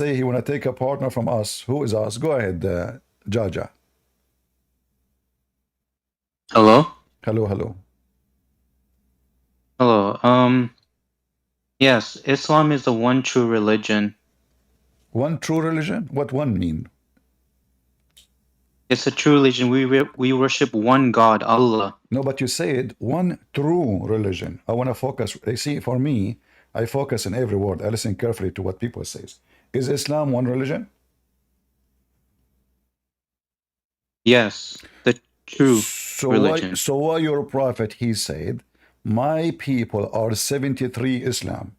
say he want to take a partner from us. Who is us? Go ahead, Jaja. Hello? Hello, hello. Hello. Yes, Islam is the one true religion. One true religion? What one mean? It's a true religion. We worship one God, Allah. No, but you said one true religion. I want to focus. You see, for me, I focus in every word. I listen carefully to what people say. Is Islam one religion? Yes, the true So why? religion. So why your prophet he said, "My people are 73 Islam.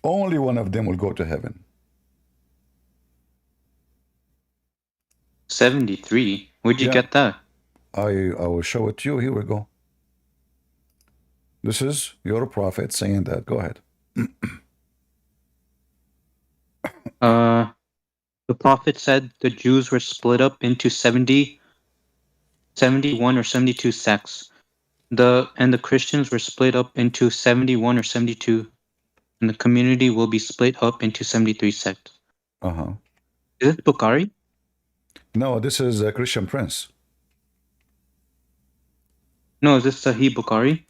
Only one of them will go to heaven." 73? Where'd you Yeah, get that? I will show it to you. Here we go. This is your prophet saying that. Go ahead. Uh, the Prophet said the Jews were split up into 71 or 72 sects. The Christians were split up into 71 or 72, and the community will be split up into 73 sects. Uh-huh. Is it Bukhari? No, this is a Christian Prince. No, is this Sahih Bukhari?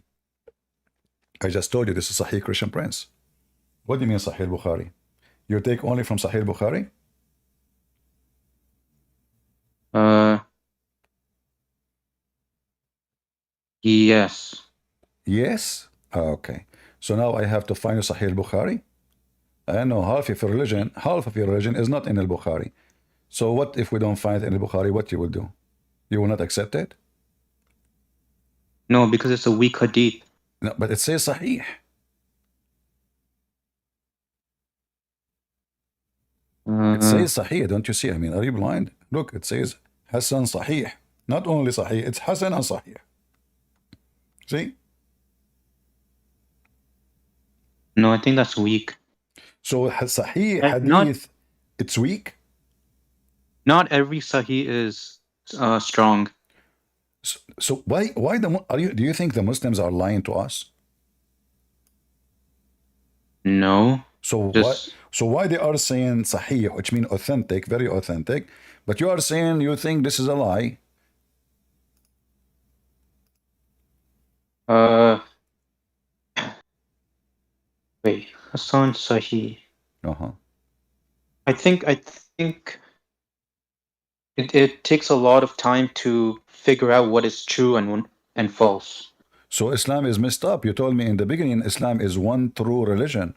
I just told you this is Sahih Christian Prince. What do you mean Sahih Bukhari? You take only from Sahih Bukhari? Yes. Yes. Okay. So now I have to find Sahih Bukhari. I know half of your religion is not in Al Bukhari. So what if we don't find it in Al Bukhari? What you will do? You will not accept it? No, because it's a weak hadith. No, but it says Sahih. It says Sahih. Don't you see? I mean, are you blind? Look, it says Hassan Sahih. Not only Sahih, it's Hassan and Sahih. See? No, I think that's weak. So Sahih Not Hadith, it's weak. every Sahih is strong. So why do you think the Muslims are lying to us? No, So just why they are saying Sahih, which means authentic, very authentic, but you are saying you think this is a lie? wait, Hassan Sahih. Uh-huh. I think it takes a lot of time to figure out what is true and false. So Islam is messed up. You told me in the beginning Islam is one true religion.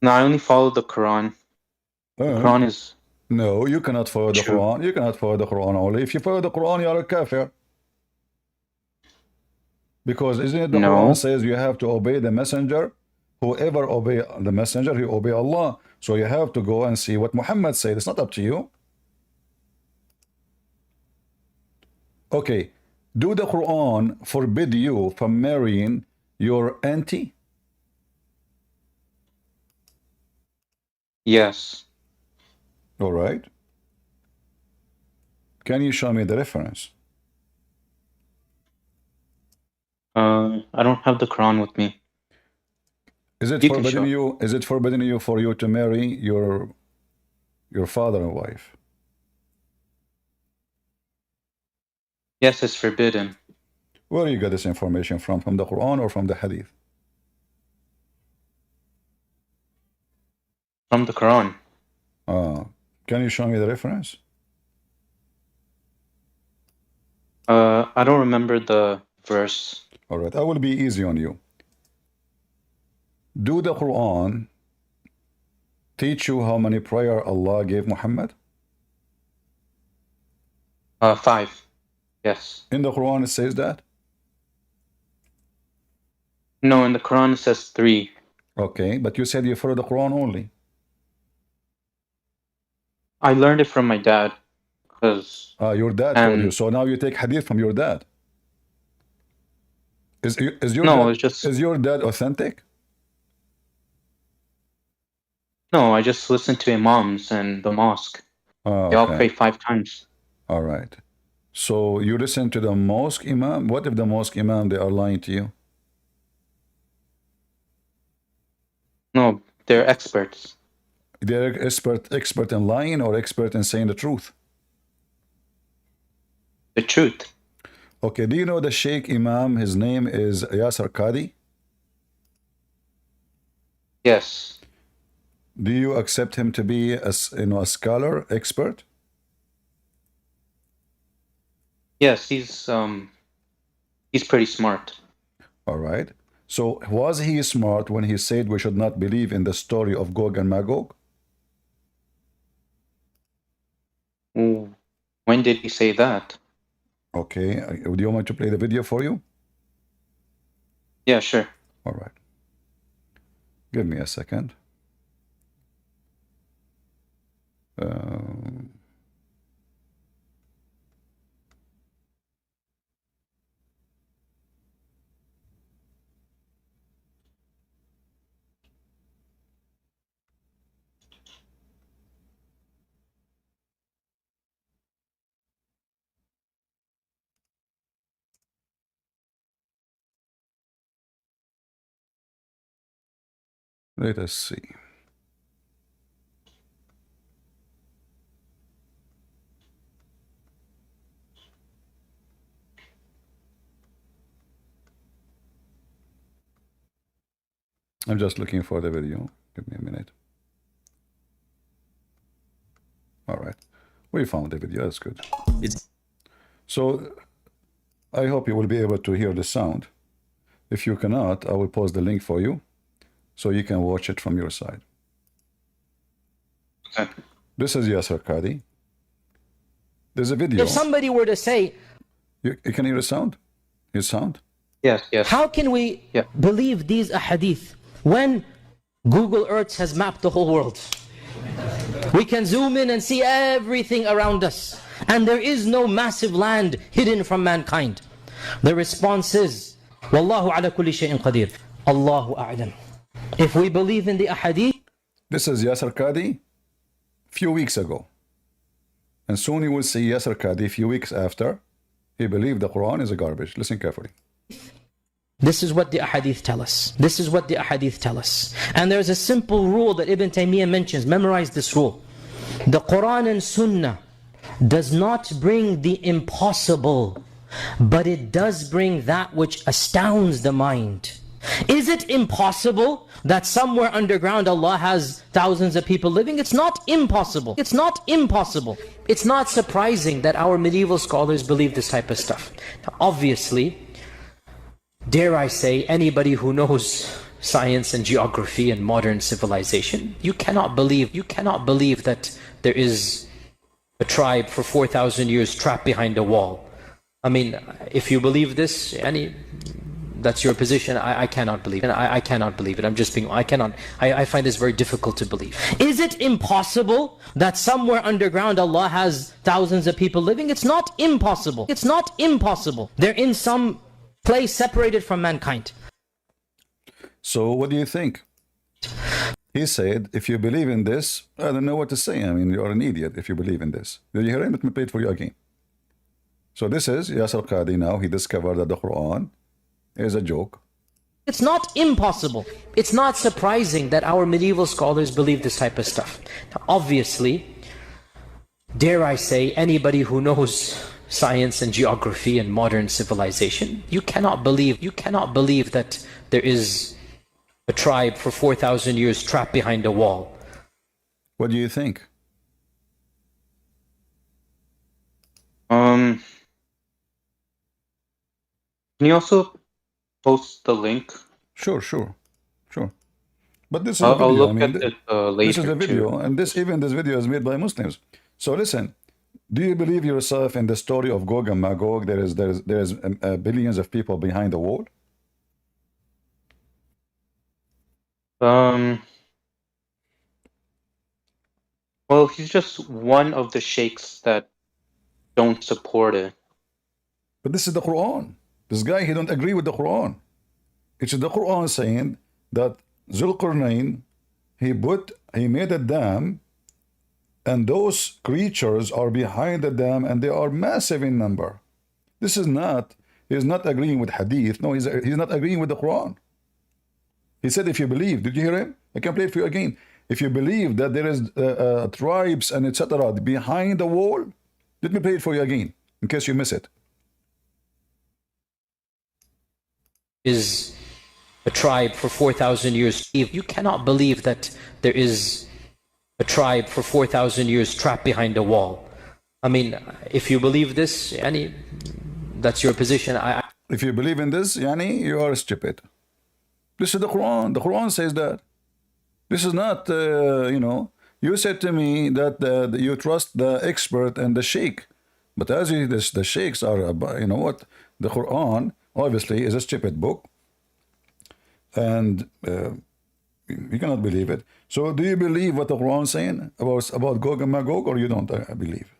No, I only follow the Quran. The Uh, Quran is no, you cannot follow the true. Quran. You cannot follow the Quran only. If you follow the Quran, you are a kafir. Because isn't it the Quran No, says you have to obey the messenger? Whoever obey the messenger, he obey Allah. So you have to go and see what Muhammad said. It's not up to you. Okay, do the Quran forbid you from marrying your auntie? yes. All right. Can you show me the reference? I don't have the Quran with me. Is it You can forbidden show. you? Is it forbidden you for you to marry your father and wife? Yes, it's forbidden. Where you get this information from? From the Quran or from the Hadith? From the Quran. Can you show me the reference? I don't remember the verse. All right, I will be easy on you. Do the Quran teach you how many prayer Allah gave Muhammad? 5. Yes. In the Quran it says that? No, in the Quran it says 3. Okay, but you said you follow the Quran only. I learned it from my dad, cause Your dad told you. and So now you take hadith from your dad. Is your no, dad it's just authentic? no. I just listen to imams and the mosque. They all Okay. pray 5 times. All right. So you listen to the mosque imam. What if the mosque imam they are lying to you? No, they're experts. They're expert in lying or expert in saying the truth? The truth. Okay, do you know the Sheikh Imam? His name is Yasser Qadi. Yes. Do you accept him to be a scholar, expert? Yes, he's pretty smart. All right. So was he smart when he said we should not believe in the story of Gog and Magog? Ooh, when did he say that? Okay. Do you want me to play the video for you? Yeah, sure. All right. Give me a second. Let us see. I'm just looking for the video. Give me a minute. All right. We found the video. That's good. So I hope you will be able to hear the sound. If you cannot, I will post the link for you so you can watch it from your side. Okay. This is Yasser Qadi. There's a video. If somebody were to say, You can hear the sound? His sound? Yes, yes. how can we Yeah. believe these ahadith when Google Earth has mapped the whole world? We can zoom in and see everything around us, and there is no massive land hidden from mankind. The response is, Wallahu ala kulli shay'in qadir. Allahu a'lam. If we believe in the ahadith, This is Yasser Qadi few weeks ago. And soon you will see Yasser Qadi few weeks after. He believed the Quran is a garbage. Listen carefully. this is what the ahadith tell us. This is what the ahadith tell us. And there's a simple rule that Ibn Taymiyyah mentions. Memorize this rule. The Quran and Sunnah does not bring the impossible, but it does bring that which astounds the mind. Is it impossible that somewhere underground Allah has thousands of people living? It's not impossible. It's not impossible. It's not surprising that our medieval scholars believe this type of stuff. Now, obviously, dare I say, anybody who knows science and geography and modern civilization, you cannot believe that there is a tribe for 4,000 years trapped behind a wall. I mean, if you believe this, that's your position. I cannot believe it. I cannot believe it. I find this very difficult to believe. Is it impossible that somewhere underground Allah has thousands of people living? It's not impossible. It's not impossible. They're in some place separated from mankind. So what do you think? He said, if you believe in this, I don't know what to say. I mean, you're an idiot if you believe in this. Did you hear him? Let me play it for you again. So this is Yasser Qadi now. He discovered that the Quran is a joke. It's not impossible. It's not surprising that our medieval scholars believe this type of stuff. Now, obviously, dare I say, anybody who knows science and geography and modern civilization, you cannot believe that there is a tribe for 4,000 years trapped behind a wall. What do you think? Can you also post the link? Sure. But this is a I'll video. look I mean, at it later. this is a video, too. and this video is made by Muslims. So listen, do you believe yourself in the story of Gog and Magog? There is billions of people behind the wall. Well, he's just one of the sheikhs that don't support it. But this is the Quran. This guy, he don't agree with the Quran. It's the Quran saying that Zulqarnain, he made a dam, and those creatures are behind the dam, and they are massive in number. He's not agreeing with Hadith. No, he's not agreeing with the Quran. He said, if you believe, did you hear him? I can play it for you again. If you believe that there is tribes and etc. behind the wall, let me play it for you again, in case you miss it. Is a tribe for 4,000 years. If you cannot believe that there is a tribe for 4,000 years trapped behind a wall. I mean, if you believe this, yani, that's your position. If you believe in this, yani, you are stupid. This is the Quran. The Quran says that. This is not, you know, you said to me that you trust the expert and the sheikh. But as the sheikhs are, you know what, the Quran obviously is a stupid book. And you cannot believe it. So do you believe what the Quran is saying about Gog and Magog, or you don't believe?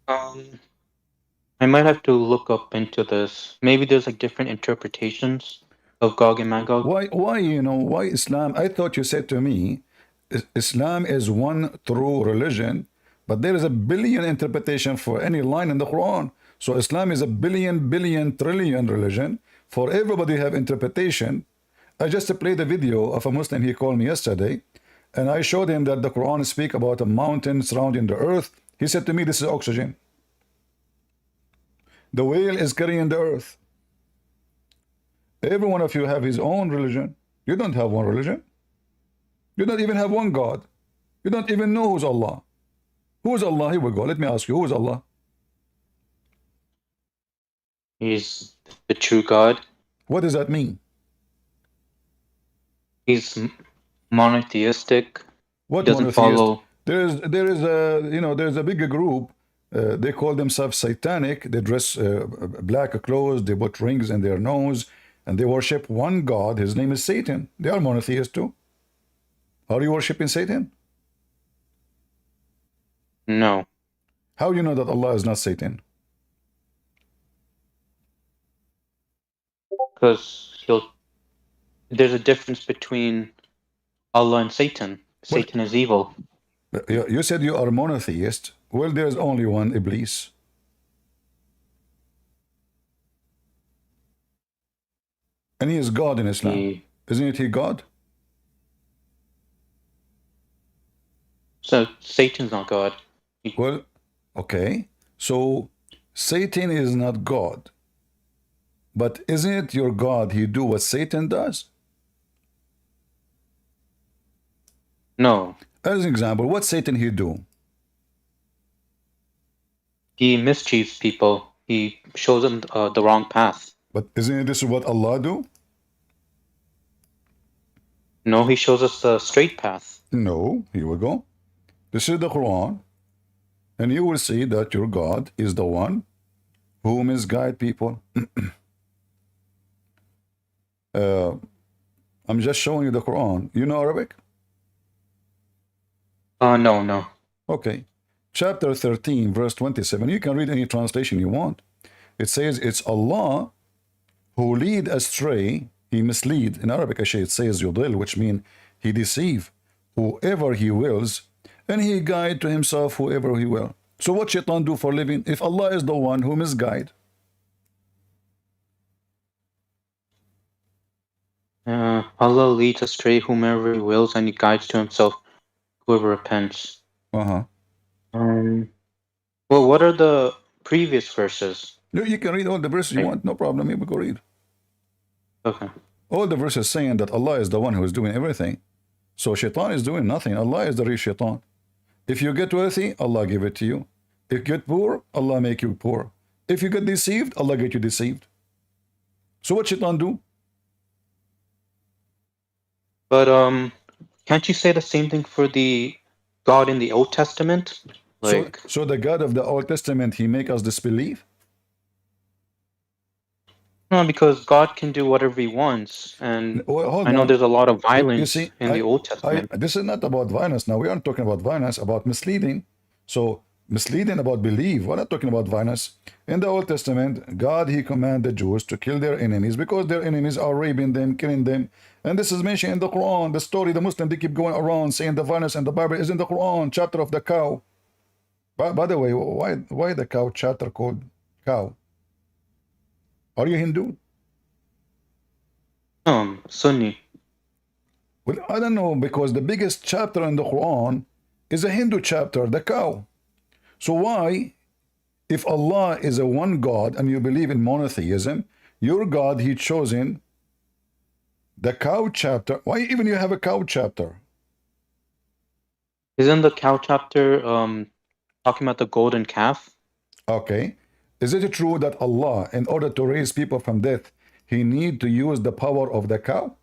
I might have to look up into this. Maybe there's like different interpretations of Gog and Magog. Why, you know, why Islam? I thought you said to me, Islam is one true religion, but there is a billion interpretation for any line in the Quran. So Islam is a billion, trillion religion. For everybody have interpretation. I just played a video of a Muslim. He called me yesterday, and I showed him that the Quran speak about a mountain surrounding the earth. He said to me, this is oxygen. The whale is carrying the earth. Every one of you have his own religion. You don't have one religion. You don't even have one God. You don't even know who's Allah. Who is Allah? Here we go. Let me ask you, who is Allah? He's the true God. What does that mean? He's monotheistic. What He doesn't monotheist? follow. There is a, you know, there's a bigger group. They call themselves satanic. They dress black clothes. They put rings in their nose, and they worship one God. His name is Satan. They are monotheists too. Are you worshiping Satan? No. How do you know that Allah is not Satan? Because there's a difference between Allah and Satan. Satan is evil. You said you are monotheist. Well, there's only one Iblis. And he is God in Islam. Isn't he God? So Satan's not God. Well, okay. So Satan is not God. But isn't it your God he do what Satan does? No. As an example, what Satan he do? He mischiefs people. He shows them the wrong path. But isn't this what Allah do? No, he shows us the straight path. No, here we go. This is the Quran. And you will see that your God is the one who misguide people. I'm just showing you the Quran. You know Arabic? No. Okay. Chapter 13, verse 27. You can read any translation you want. It says, it's Allah who lead astray. He mislead. In Arabic, actually, it says yudil, which means he deceive whoever he wills, and he guide to himself whoever he will. So what shaitan do for living? If Allah is the one who misguide. Allah leads astray whomever he wills, and he guides to himself whoever repents. Uh-huh. Well, what are the previous verses? No, you can read all the verses you want. No problem. You go read. Okay. All the verses saying that Allah is the one who is doing everything. So shaitan is doing nothing. Allah is the real shaitan. If you get wealthy, Allah give it to you. If you get poor, Allah make you poor. If you get deceived, Allah get you deceived. So what shaitan do? But can't you say the same thing for the God in the Old Testament? Like, So the God of the Old Testament, he make us disbelieve? no, because God can do whatever he wants, and Well, hold I know on. there's a lot of violence You see, in the Old Testament. this is not about violence. Now we aren't talking about violence, about misleading. So misleading about belief. We're not talking about violence. In the Old Testament, God, he commanded the Jews to kill their enemies because their enemies are raping them, killing them. And this is mentioned in the Quran. The story, the Muslim, they keep going around saying the violence in the Bible is in the Quran, chapter of the cow. By the way, why the cow chapter called cow? Are you Hindu? Sunni. Well, I don't know, because the biggest chapter in the Quran is a Hindu chapter, the cow. So why, if Allah is a one God and you believe in monotheism, your God, He chosen the cow chapter. Why even you have a cow chapter? Isn't the cow chapter talking about the golden calf? Okay. Is it true that Allah, in order to raise people from death, He need to use the power of the cow?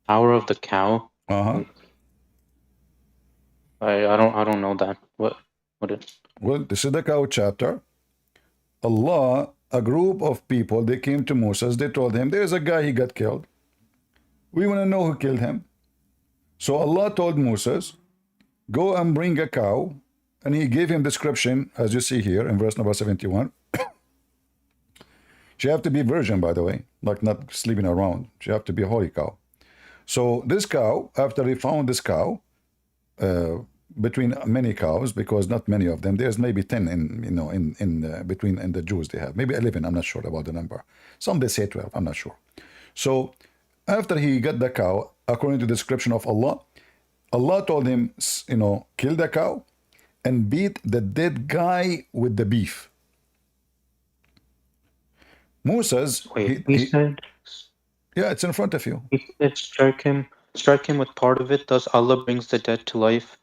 Power of the cow? Uh-huh. I don't know that. What is Well, this is the cow chapter. Allah, a group of people, they came to Moses, they told him, there's a guy, he got killed. We want to know who killed him. So Allah told Moses, go and bring a cow, and He gave him description, as you see here in verse number 71. She have to be virgin, by the way, like not sleeping around. She have to be a holy cow. So this cow, after he found this cow, between many cows, because not many of them, there's maybe 10 in between in the Jews they have, maybe 11, I'm not sure about the number. Some they say 12, I'm not sure. So after he got the cow, according to the description of Allah, Allah told him, kill the cow and beat the dead guy with the beef. Moses, Wait, he said yeah, it's in front of you. he said strike him with part of it, thus Allah brings the dead to life.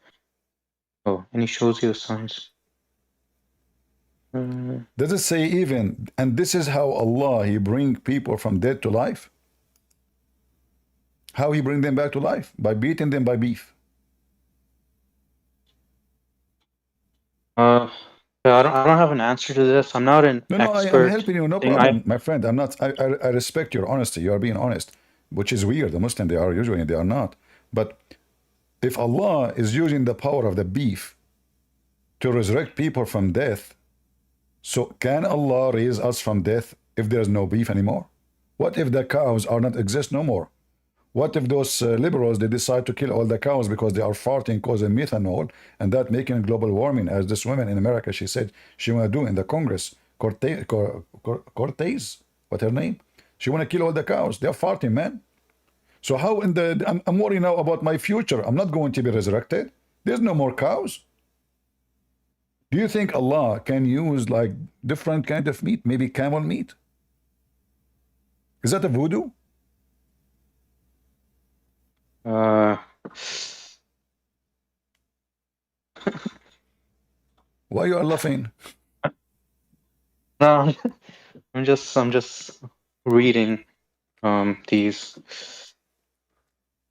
Oh, and He shows you signs. Does it say even, and this is how Allah, He bring people from dead to life? How He bring them back to life? By beating them by beef. I don't have an answer to this. I'm not an No, I'm expert. helping you, no problem, my friend. I'm not. I respect your honesty. You are being honest, which is weird. The Muslim, they are usually, they are not. But if Allah is using the power of the beef to resurrect people from death, so can Allah raise us from death if there's no beef anymore? What if the cows are not exist no more? What if those liberals, they decide to kill all the cows because they are farting, causing methanol, and that making global warming, as this woman in America, she said she want to do in the Congress, Cortez, what her name? She want to kill all the cows. They are farting, man. So how I'm worried now about my future. I'm not going to be resurrected. There's no more cows. Do you think Allah can use like different kind of meat, maybe camel meat? Is that a voodoo? Why you are laughing? No, I'm just reading these.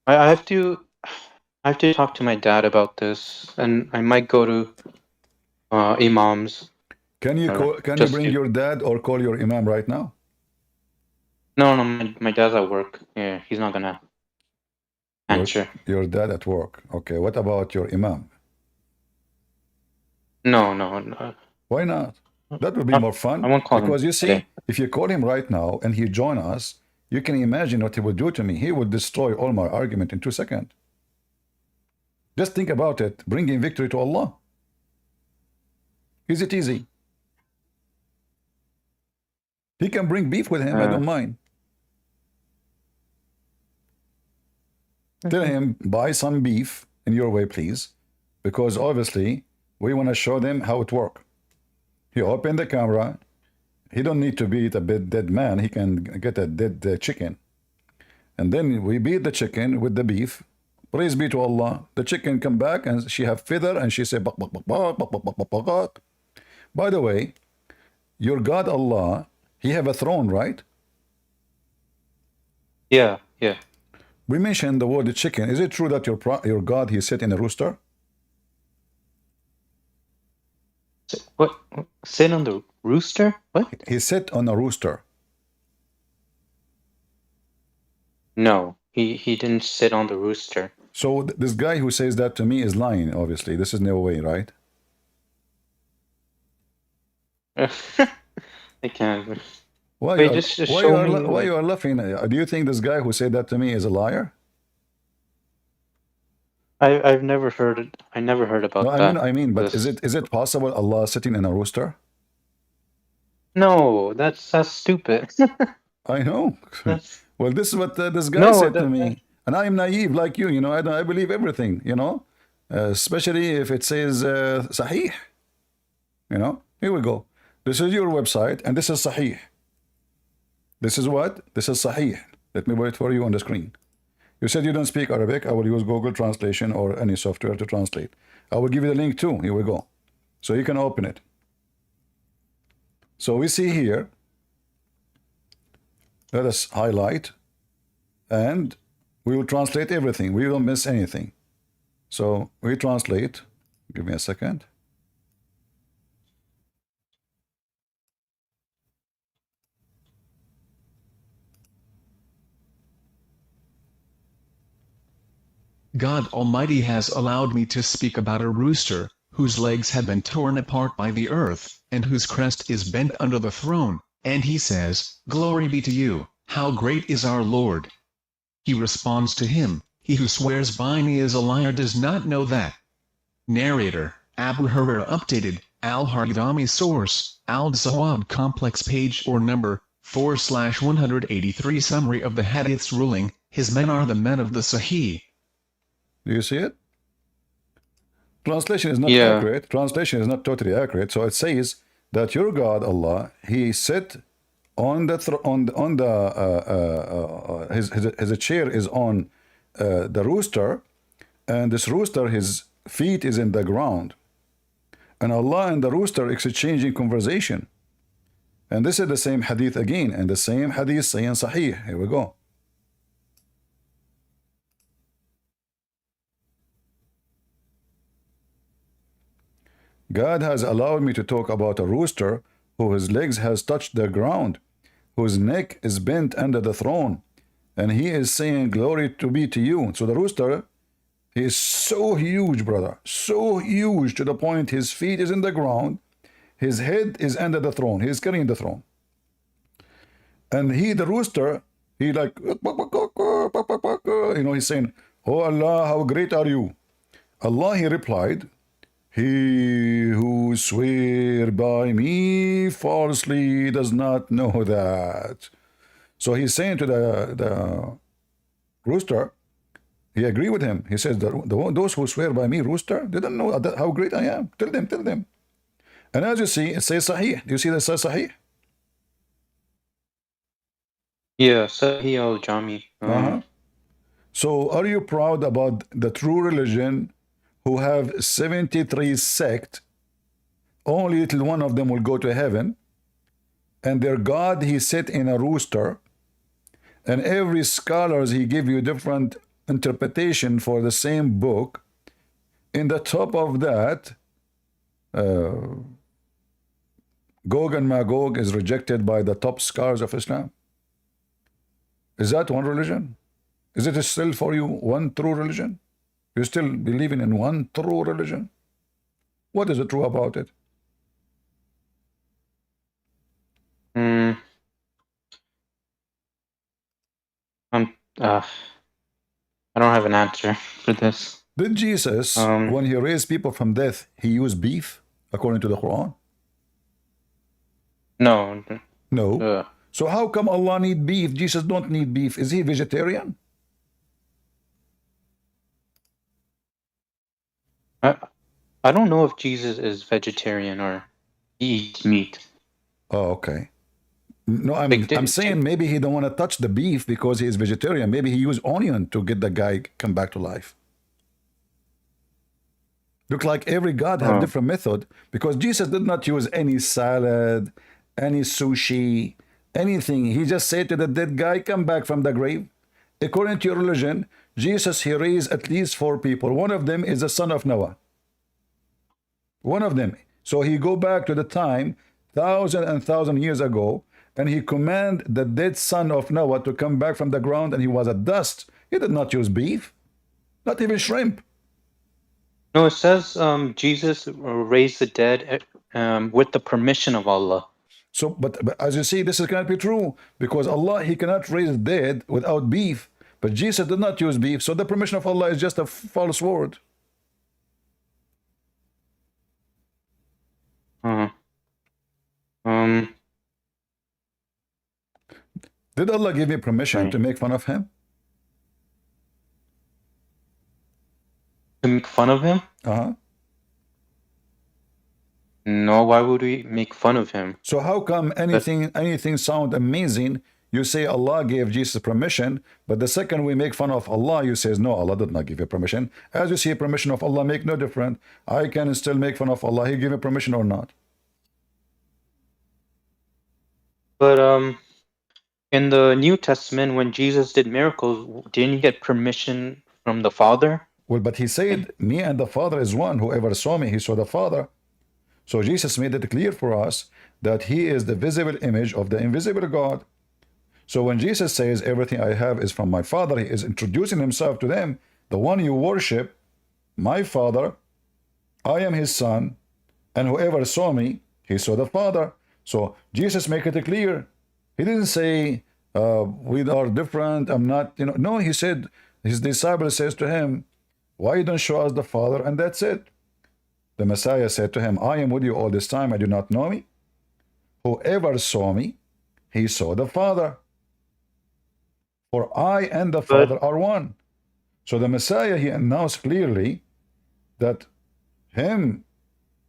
I have to talk to my dad about this, and I might go to imams. Can you bring your dad or call your imam right now? No, my dad's at work. Yeah, he's not gonna answer. Your dad at work. Okay, what about your imam? No. Why not? That would be more fun. I won't call him because you see, today. if you call him right now and he join us, you can imagine what he would do to me. He would destroy all my argument in 2 seconds. Just think about it, bringing victory to Allah. Is it easy? He can bring beef with him, I don't mind. Tell him, buy some beef in your way, please. Because obviously, we want to show them how it works. He opened the camera. He don't need to beat a dead man. He can get a dead chicken. And then we beat the chicken with the beef. Praise be to Allah. The chicken come back and she have feather and she say, bak, bak, bak, bak, bak, bak, bak, bak, bak. By the way, your God Allah, He have a throne, right? Yeah. We mentioned the word chicken. Is it true that your God, He sit in a rooster? What? Sit on the rooster? What? He sit on a rooster. No, he didn't sit on the rooster. So this guy who says that to me is lying, obviously. This is no way, right? I can't. Why Wait, just show me. Why you are laughing? Do you think this guy who said that to me is a liar? I've never heard it. I never heard about No, that. I mean, but is it possible Allah sitting in a rooster? No, that's stupid. I know. That's Well, this is what this guy no, said to me, and I am naive like you. You know, I believe everything. You know, especially if it says Sahih. You know, here we go. This is your website, and this is Sahih. This is what? This is Sahih. Let me wait for you on the screen. You said you don't speak Arabic. I will use Google Translation or any software to translate. I will give you the link too. Here we go. So you can open it. So we see here. Let us highlight. And we will translate everything. We don't miss anything. So we translate. Give me a second. God Almighty has allowed me to speak about a rooster, whose legs have been torn apart by the earth, and whose crest is bent under the throne, and he says, "Glory be to you, how great is our Lord." He responds to him, "He who swears by me is a liar, does not know that." Narrator, Abu Hurairah updated, Al-Hardami source, Al-Sawab complex page or number, 4/183 summary of the hadith's ruling, his men are the men of the Sahih. Do you see it? Translation is not Yeah. accurate. Translation is not totally accurate. So it says that your God Allah, He sit on the his chair is on the rooster, and this rooster, his feet is in the ground, and Allah and the rooster exchanging conversation. And this is the same hadith again, and the same hadith saying Sahih. Here we go. God has allowed me to talk about a rooster whose legs has touched the ground, whose neck is bent under the throne, and he is saying, "Glory to be to you." So the rooster, he is so huge, brother, so huge to the point his feet is in the ground, his head is under the throne, he is carrying the throne. And he, the rooster, he like, you know, he's saying, "Oh Allah, how great are you?" Allah, he replied, "He who swear by me falsely does not know that." So he's saying to the rooster, he agreed with him. He says, those who swear by me, rooster, they don't know how great I am. Tell them. And as you see, it says Sahih. Do you see that it says Sahih? yeah, Sahih al-Jami. So are you proud about the true religion who have 73 sects? Only little one of them will go to heaven. And their God, he sit in a rooster. And every scholars, he give you different interpretation for the same book. In the top of that, Gog and Magog is rejected by the top scholars of Islam. Is that one religion? Is it still for you one true religion? You still believing in one true religion? What is it true about it? I don't have an answer for this. Did Jesus, when he raised people from death, he used beef according to the Quran? No. No. So how come Allah need beef? Jesus don't need beef. Is he vegetarian? I don't know if Jesus is vegetarian or he eats meat. Oh, okay. No, I'm saying maybe he don't want to touch the beef because he is vegetarian. Maybe he used onion to get the guy come back to life. Look like every God have different method, because Jesus did not use any salad, any sushi, anything. He just said to the dead guy, "Come back from the grave." According to your religion, Jesus, he raised at least 4 people. One of them is the son of Noah. One of them. So he go back to the time, 1,000 years ago, and he command the dead son of Noah to come back from the ground, and he was a dust. He did not use beef, not even shrimp. No, it says Jesus raised the dead with the permission of Allah. So, but as you see, this cannot be true, because Allah, he cannot raise the dead without beef. But Jesus did not use beef, so the permission of Allah is just a false word. Did Allah give you permission Right. to make fun of him? To make fun of him? Uh-huh. No, why would we make fun of him? So how come anything sound amazing, you say Allah gave Jesus permission, but the second we make fun of Allah, you says no, Allah did not give you permission. As you see, permission of Allah make no difference. I can still make fun of Allah. He gave me permission or not? But in the New Testament, when Jesus did miracles, didn't he get permission from the Father? Well, but he said, me and the Father is one. Whoever saw me, he saw the Father. So Jesus made it clear for us that he is the visible image of the invisible God. So when Jesus says everything I have is from my Father, he is introducing himself to them. The one you worship, my Father, I am his Son, and whoever saw me, he saw the Father. So Jesus make it clear. He didn't say, we are different, I'm not, you know. No, he said, his disciple says to him, why you don't show us the Father? And that's it. The Messiah said to him, I am with you all this time, I do not know me. Whoever saw me, he saw the Father. For I and the Father are one. So the Messiah, he announced clearly that him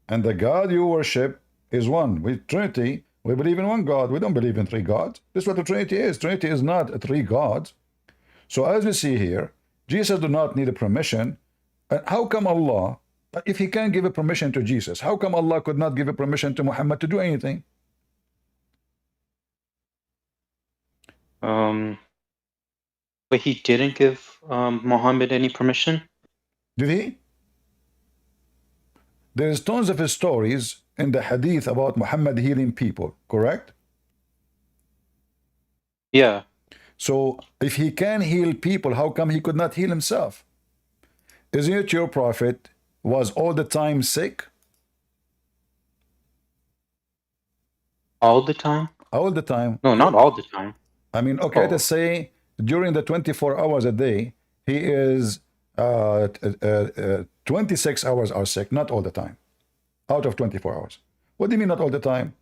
and the God you worship is one. With Trinity, we believe in one God. We don't believe in three gods. This is what the Trinity is. Trinity is not three gods. So as we see here, Jesus do not need a permission. And how come Allah, if he can give a permission to Jesus, how come Allah could not give a permission to Muhammad to do anything? But he didn't give Muhammad any permission? Did he? There's tons of stories in the hadith about Muhammad healing people, correct? Yeah. So if he can heal people, how come he could not heal himself? Isn't it your prophet was all the time sick? All the time? All the time. No, not all the time. I mean, okay, let us say during the 24 hours a day, he is 26 hours are sick, not all the time. Out of 24 hours. What do you mean not all the time?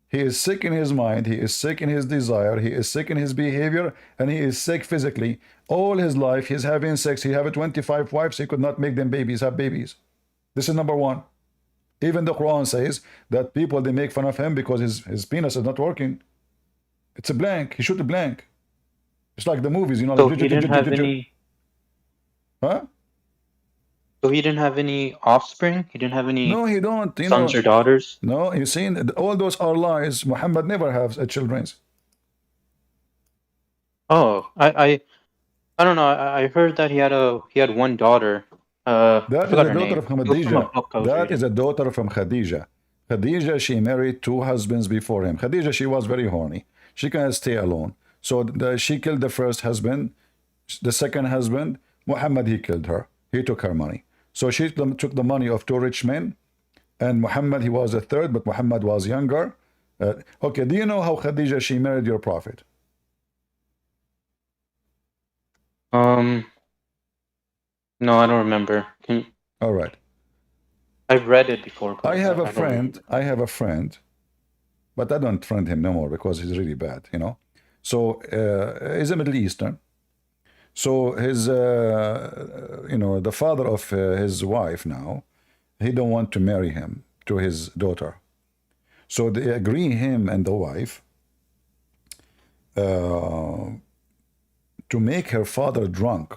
He is sick in his mind, he is sick in his desire, he is sick in his behavior, and he is sick physically. All his life, he's having sex, he have 25 wives, he could not make them babies, have babies. This is number one. Even the Quran says that people, they make fun of him because his penis is not working. It's a blank, he shoot a blank. It's like the movies, you know. So like, he didn't have any... Huh? So he didn't have any offspring? He didn't have any No, he don't. You sons know, or daughters? no, you see, all those are lies. Muhammad never has children. Oh, I don't know. I heard that he had one daughter. I That is forgot a her daughter name. from It was from a Khadija. book I was That reading. is a daughter from Khadija. Khadija, she married two husbands before him. Khadija, she was very horny. She can't stay alone. So she killed the first husband. The second husband, Muhammad, he killed her. He took her money. So she took the money of two rich men. And Muhammad, he was the third, but Muhammad was younger. Okay, do you know how Khadija, she married your prophet? No, I don't remember. All right. I've read it before. But I have a don't friend. remember. I have a friend, but I don't friend him no more because he's really bad, you know. So he's a Middle Eastern. So his, you know, the father of his wife now, he don't want to marry him to his daughter. So they agree, him and the wife, to make her father drunk.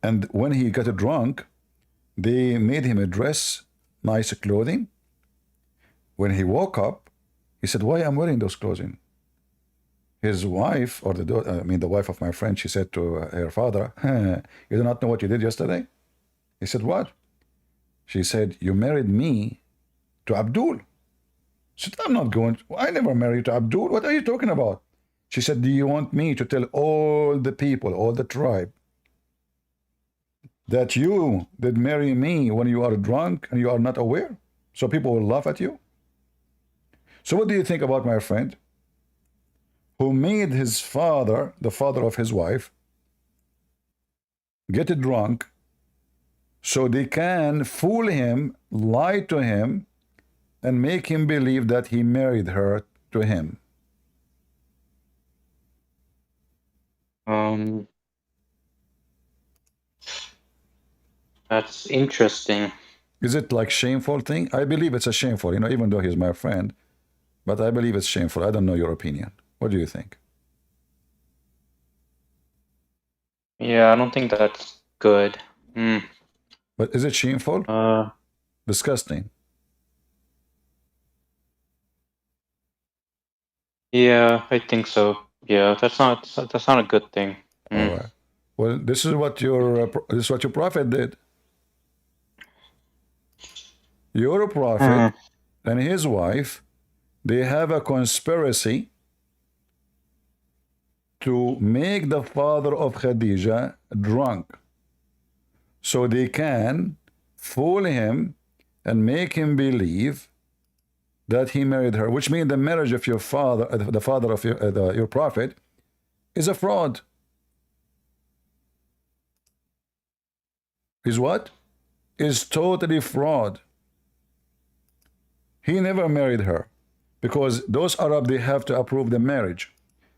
And when he got drunk, they made him dress nice clothing. When he woke up, he said, why I'm wearing those clothing? His wife, or the daughter, I mean the wife of my friend, she said to her father, you do not know what you did yesterday? He said, what? She said, you married me to Abdul. She said, I'm not going, I never married to Abdul. What are you talking about? She said, do you want me to tell all the people, all the tribe, that you did marry me when you are drunk and you are not aware? So people will laugh at you? So what do you think about my friend who made his father, the father of his wife, get drunk so they can fool him, lie to him, and make him believe that he married her to him? Um, that's interesting. Is it like shameful thing? I believe it's a shameful, even though he's my friend, but I believe it's shameful. I don't know your opinion. What do you think? Yeah, I don't think that's good. Hmm. But is it shameful? Disgusting. Yeah, I think so. Yeah, that's not a good thing. All right. Well, this is what your prophet did. Your prophet and his wife, they have a conspiracy to make the father of Khadija drunk, so they can fool him and make him believe that he married her, which means the marriage of your father, the father of your prophet, is a fraud. Is what? Is totally fraud. He never married her, because those Arab, they have to approve the marriage.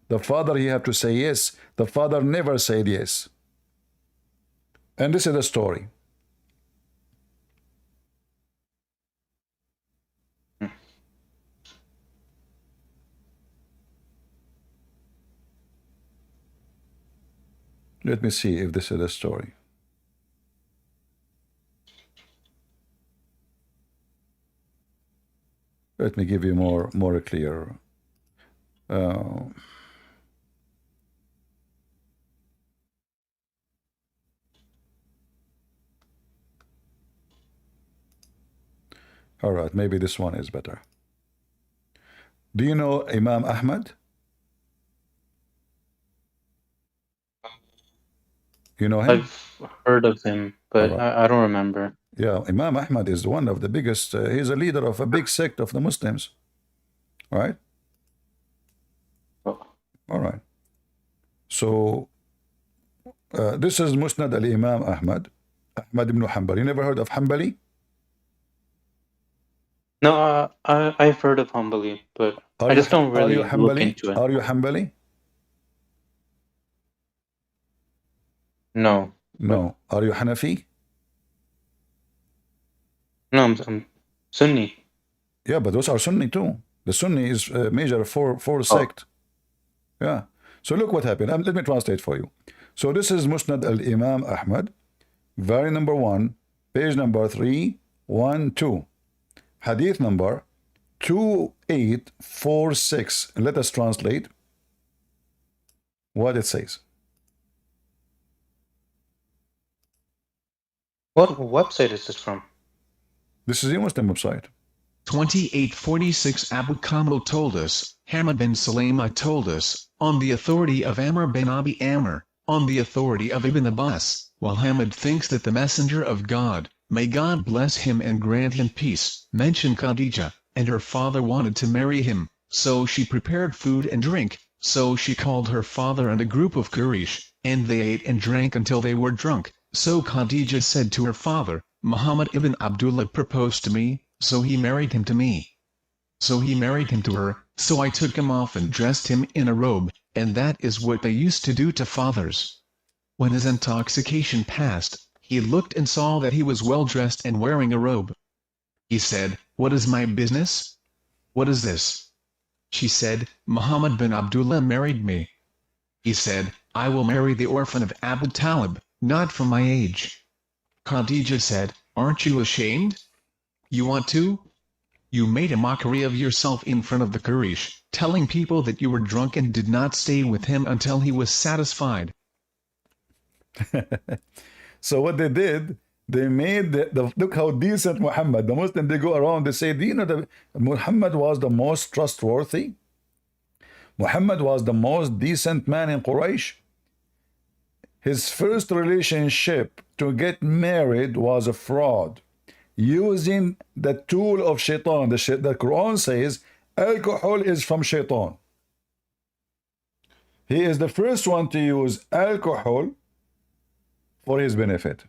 The father, he have to say yes. The father never said yes. And this is the story. Let me see if this is the story. Let me give you more clear. All right, maybe this one is better. Do you know Imam Ahmad? You know him? I've heard of him, but All right. I don't remember. Yeah, Imam Ahmad is one of the biggest, he's a leader of a big sect of the Muslims. All right? Oh. All right. So, this is Musnad al-Imam Ahmad ibn Hanbal. You never heard of Hanbali? No, I've heard of Hanbali, but I just don't Are you really look Hanbali? into it. Are you Hanbali? No. No. Are you Hanafi? No, I'm Sunni. Yeah, but those are Sunni too. The Sunni is major four sect. Yeah. So look what happened. Let me translate for you. So this is Musnad al-Imam Ahmad, volume number 1, page number 312. Hadith number 2846. Let us translate what it says. What website is this from? This is the Muslim website. 2846 Abu Kamil told us, Hamad bin Salama told us, on the authority of Amr bin Abi Amr, on the authority of Ibn Abbas, while Hamad thinks that the Messenger of God, may God bless him and grant him peace, mentioned Khadija, and her father wanted to marry him, so she prepared food and drink, so she called her father and a group of Quraysh, and they ate and drank until they were drunk, so Khadija said to her father, Muhammad ibn Abdullah proposed to me, so he married him to me. So he married him to her, so I took him off and dressed him in a robe, and that is what they used to do to fathers. When his intoxication passed, he looked and saw that he was well dressed and wearing a robe. He said, What is my business? What is this? She said, Muhammad bin Abdullah married me. He said, I will marry the orphan of Abu Talib, not from my age. Khadija said, Aren't you ashamed? You want to? You made a mockery of yourself in front of the Quraysh, telling people that you were drunk and did not stay with him until he was satisfied. So what they did, they made look how decent Muhammad, the Muslim, they go around, they say, do you know that Muhammad was the most trustworthy? Muhammad was the most decent man in Quraysh. His first relationship to get married was a fraud, using the tool of shaitan. The Quran says alcohol is from shaitan. He is the first one to use alcohol for his benefit.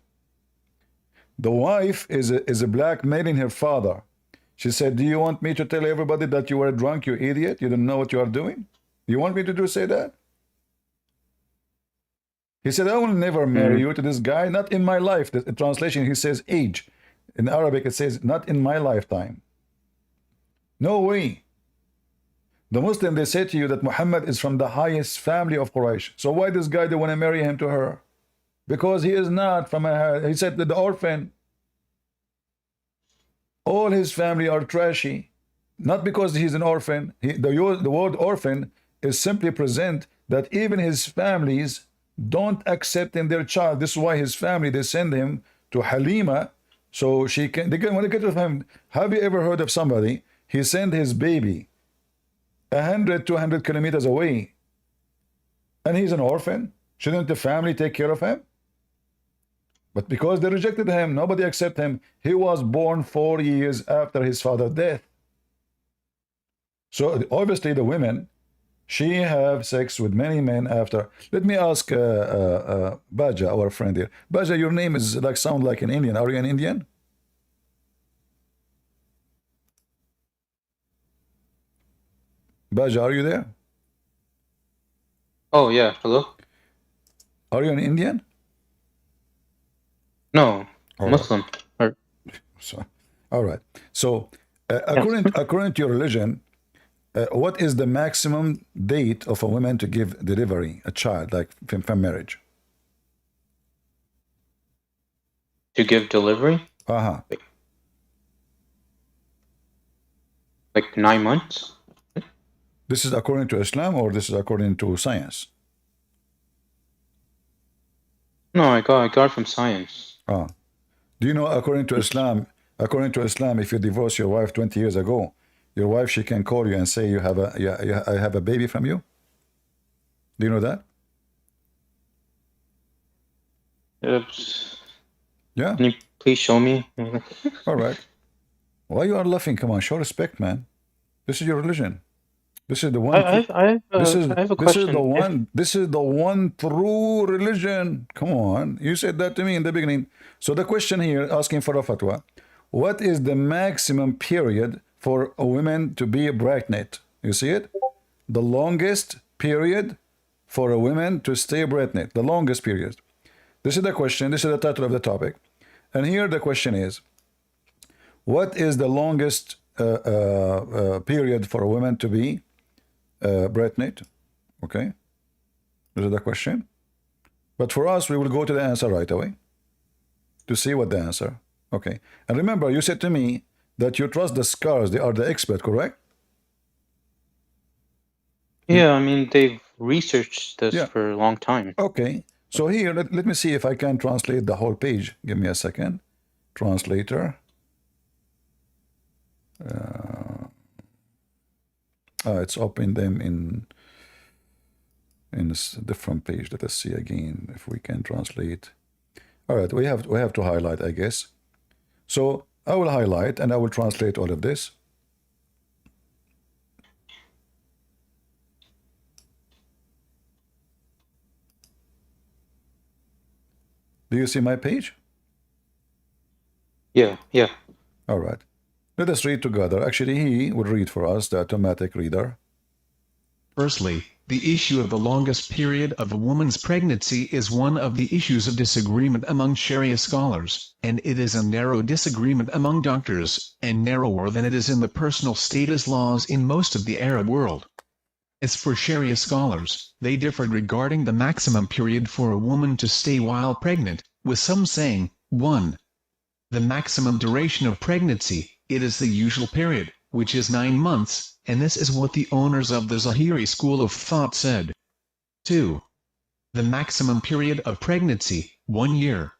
The wife is blackmailing her father. She said, do you want me to tell everybody that you were drunk, you idiot? You don't know what you are doing? You want me to say that? He said, I will never marry you to this guy, not in my life. The translation, he says age. In Arabic, it says, not in my lifetime. No way. The Muslim, they say to you that Muhammad is from the highest family of Quraysh. So why this guy, they want to marry him to her? Because he is not from he said that the orphan. All his family are trashy. Not because he's an orphan. The word orphan is simply present that even his families don't accept in their child. This is why his family, they send him to Halima so she can, when they get with him. Have you ever heard of somebody, he sent his baby 100, 200 kilometers away and he's an orphan? Shouldn't the family take care of him? But because they rejected him, nobody accepted him. He was born 4 years after his father's death. So obviously the women, she have sex with many men after. Let me ask Baja, our friend here. Baja, your name is like sound like an Indian. Are you an Indian? Baja, are you there? Oh yeah, hello. Are you an Indian? No, All Muslim. Or So, all right. So, according to your religion, what is the maximum date of a woman to give delivery, a child, like from marriage? to give delivery, Uh-huh. like 9 months. This is according to Islam or this is according to science? No, I got it from science. Ah. Do you know, according to Islam, if you divorce your wife 20 years ago, your wife, she can call you and say, I have a baby from you? Do you know that? Yeah. Can you please show me? All right. Why you are laughing? Come on, show respect, man. This is your religion. This is the one. I have a question. This is the one true religion. Come on, you said that to me in the beginning. So the question here, asking for a fatwa, what is the maximum period for a woman to be pregnant? You see it? The longest period for a woman to stay pregnant. The longest period. This is the question. This is the title of the topic. And here the question is, what is the longest period for a woman to be pregnant? Okay, this is the question. But for us, we will go to the answer right away to see what the answer. Okay, and remember, you said to me that you trust the scholars; they are the expert, correct? Yeah, I mean they've researched this Yeah. for a long time. Okay, so here let me see if I can translate the whole page. Give me a second. Translator. It's open them in a different page. Let us see again if we can translate. All right, we have to highlight, I guess. So I will highlight and I will translate all of this. Do you see my page? Yeah. All right. Let us read together. Actually, he will read for us, the automatic reader. Firstly, the issue of the longest period of a woman's pregnancy is one of the issues of disagreement among Sharia scholars, and it is a narrow disagreement among doctors, and narrower than it is in the personal status laws in most of the Arab world. As for Sharia scholars, they differed regarding the maximum period for a woman to stay while pregnant, with some saying, 1. The maximum duration of pregnancy, it is the usual period, which is 9 months, and this is what the owners of the Zahiri school of thought said. 2. The maximum period of pregnancy, 1 year.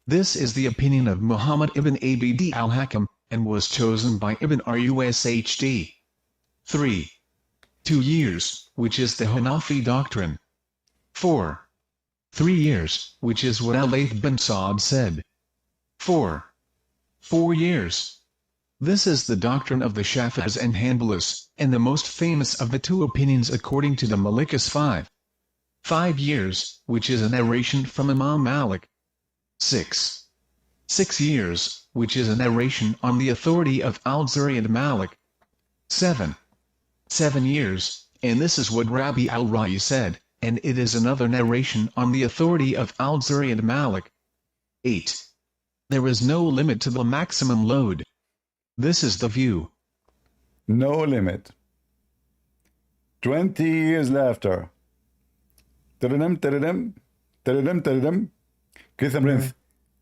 This is the opinion of Muhammad ibn Abd al-Hakam, and was chosen by Ibn Rushd. 3. 2 years, which is the Hanafi doctrine. 4. 3 years, which is what Al-Layth bin Sa'd said. 4. 4 years. This is the doctrine of the Shafi'is and Hanbalis, and the most famous of the two opinions according to the Malikas 5. 5 years, which is a narration from Imam Malik. 6. 6 years, which is a narration on the authority of Al-Zuri and Malik. 7. 7 years, and this is what Rabbi al-Ra'i said, and it is another narration on the authority of Al-Zuri and Malik. 8. There is no limit to the maximum load. This is the view. No limit. 20 years after. Tadadam. Kitham Rinth.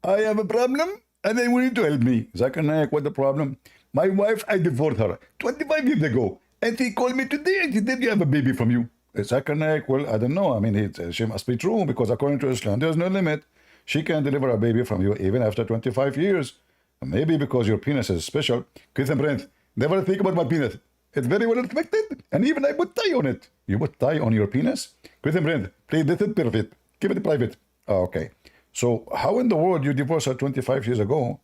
I have a problem and I want you to help me. Zakir Naik, what the problem? My wife, I divorced her 25 years ago. And she called me today and she said, you have a baby from you. Zakir Naik, well, I don't know. I mean, she must be true because according to Islam, there's no limit. She can deliver a baby from you even after 25 years. Maybe because your penis is special. Kitham Rinth. Never think about my penis. It's very well respected. And even I put tie on it. You put tie on your penis? Kitham Rinth. Please, this is private. Keep it private. Oh, okay. So how in the world you divorced her 25 years ago,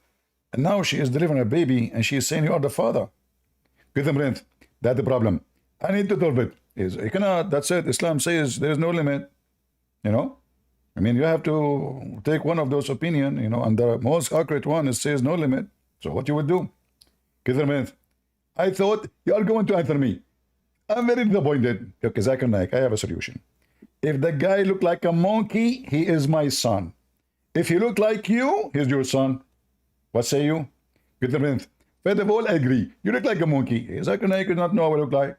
and now she is delivering a baby, and she is saying you are the father? Kitham Rinth. That's the problem. I need to solve it. You cannot. That's it. Islam says there is no limit. You know? I mean, you have to take one of those opinions, you know, and the most accurate one is says no limit. So what you would do? Kitham Rinth. I thought you are going to answer me. I'm very disappointed. Okay, Zakir Naik, I have a solution. If the guy look like a monkey, he is my son. If he look like you, he's your son. What say you? Kitham Rinth. First of all, I agree. You look like a monkey. Zakir Naik does not know how I look like.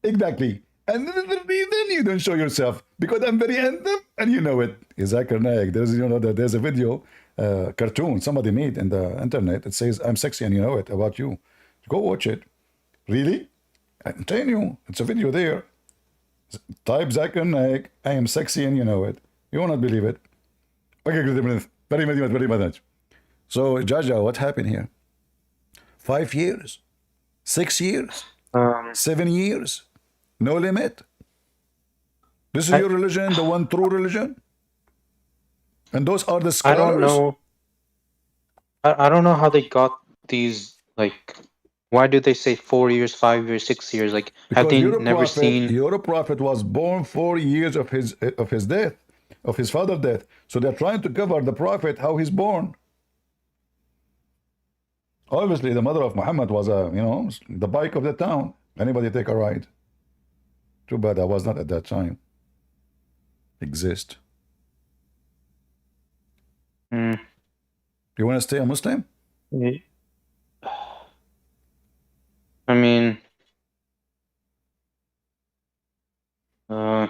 Exactly. And this is the reason you don't show yourself. Because I'm very handsome and you know it. Zakir Naik, there's a video, cartoon somebody made in the internet. It says, I'm sexy and you know it about you. Go watch it. Really? I'm telling you, it's a video there. Type Zakir Naik, I am sexy and you know it. You will not believe it. Okay, very much. So, Jaja, what happened here? 5 years? 6 years? 7 years? No limit? This is your religion, the one true religion? And those are the scholars? I don't know. I don't know how they got these, like, why do they say 4 years, 5 years, 6 years? Like, have they never seen? Your prophet was born 4 years of his death, of his father's death. So they're trying to cover the prophet how he's born. Obviously, the mother of Muhammad was the bike of the town. Anybody take a ride? Too bad I was not at that time. Exist. You want to stay a Muslim? I mean, I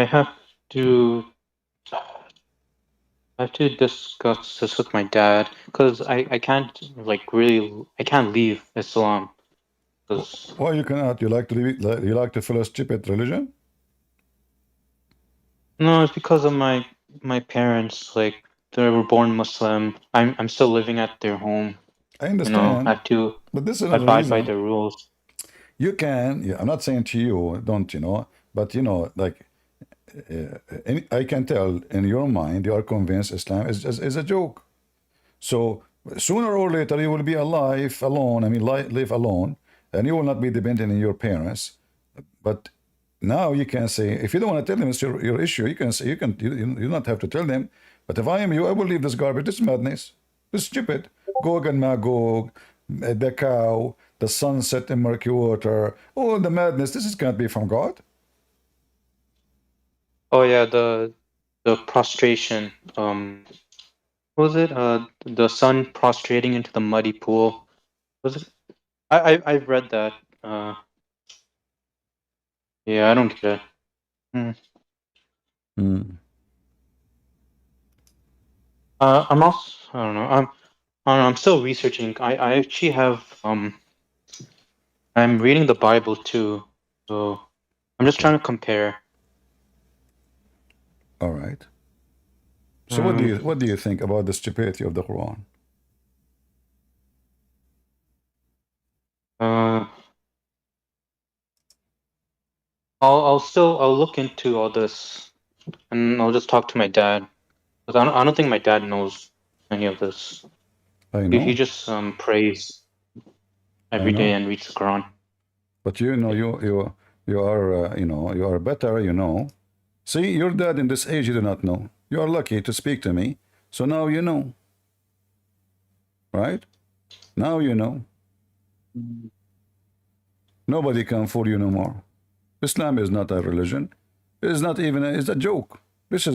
have to discuss this with my dad because I can't I can't leave Islam. Why you cannot? You like to follow a stupid religion? No, it's because of my parents. Like, they were born Muslim. I'm still living at their home. I understand. I have to but this is abide by the rules. You can. Yeah, I'm not saying to you, don't, but like I can tell in your mind you are convinced Islam is a joke. So sooner or later you will be alive alone. I mean, live alone, and you will not be dependent on your parents. But now you can say, if you don't want to tell them it's your issue, you can say you don't have to tell them. But if I am you, I will leave this garbage. This is madness. This is stupid. Gog and Magog, the cow, the sunset in murky water, all the madness. This can't be from God. Oh yeah, the prostration. What was it? The son prostrating into the muddy pool. Was it? I've read that. Yeah, I don't get it. I'm also, I don't know. I'm still researching. I actually have I'm reading the Bible too, so I'm just trying to compare. All right. So what do you think about the stupidity of the Quran? I'll look into all this, and I'll just talk to my dad. Because I don't think my dad knows any of this. I know. He just prays every day and reads the Quran. But you are you are better. See, your dad in this age you do not know. You are lucky to speak to me, so now you know. Right? Now you know. Nobody can fool you no more. Islam is not a religion. It's not even it's a joke.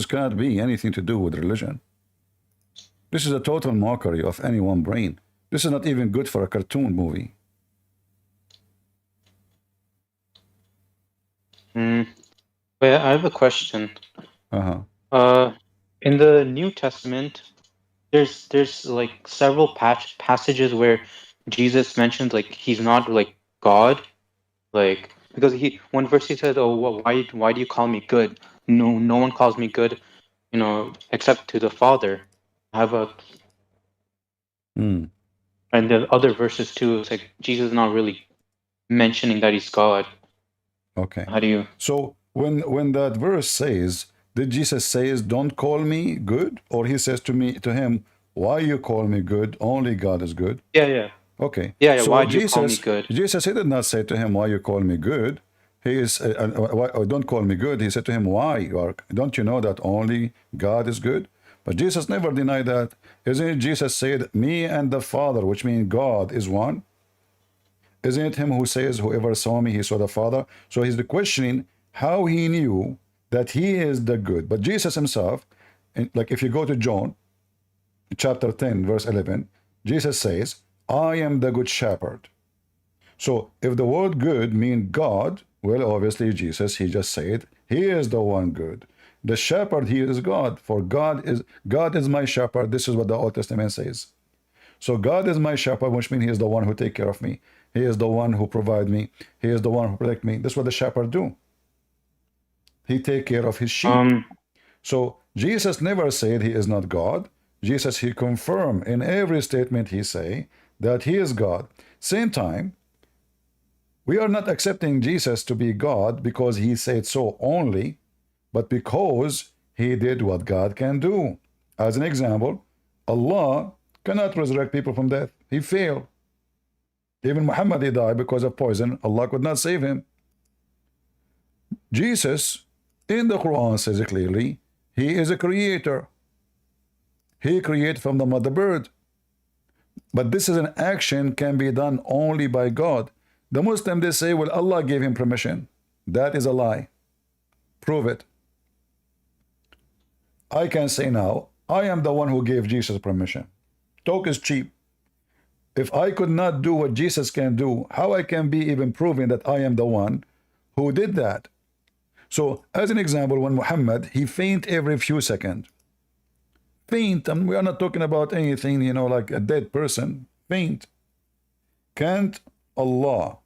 Can't be anything to do with religion. This is a total mockery of anyone's brain. This is not even good for a cartoon movie. But I have a question. Uh-huh. In the New Testament, there's like several passages where Jesus mentions like he's not like God, like because one verse he said, "Oh, why do you call me good? No one calls me good, except to the Father." I have a Mm. and the other verses too. It's like Jesus is not really mentioning that he's God. Okay. How do you? So when that verse says, did Jesus says, "Don't call me good," or he says to him, "Why you call me good? Only God is good." Yeah. Okay. Yeah. So Why do you call me good? Jesus, he did not say to him, "Why you call me good?" He is, don't call me good. He said to him, "Why? Don't you know that only God is good?" But Jesus never denied that. Isn't it Jesus said, "Me and the Father," which means God is one? Isn't it him who says, "Whoever saw me, he saw the Father"? So he's questioning how he knew that he is the good. But Jesus himself, like if you go to John chapter 10, verse 11, Jesus says, "I am the good shepherd." So if the word good means God, well, obviously Jesus, he just said, he is the one good. The shepherd, he is God. For God is my shepherd. This is what the Old Testament says. So God is my shepherd, which means he is the one who take care of me. He is the one who provide me. He is the one who protect me. This is what the shepherd do. He take care of his sheep. So Jesus never said he is not God. Jesus, he confirmed in every statement he say that he is God. Same time, we are not accepting Jesus to be God because he said so only, but because he did what God can do. As an example, Allah cannot resurrect people from death. He failed. Even Muhammad, he died because of poison. Allah could not save him. Jesus, in the Quran, says it clearly, he is a creator. He created from the mother bird. But this is an action can be done only by God. The Muslim, they say, well, Allah gave him permission. That is a lie. Prove it. I can say now, I am the one who gave Jesus permission. Talk is cheap. If I could not do what Jesus can do, how I can be even proving that I am the one who did that? So, as an example, when Muhammad, he faint every few seconds. Faint, and we are not talking about anything, like a dead person. Faint. Can't Allah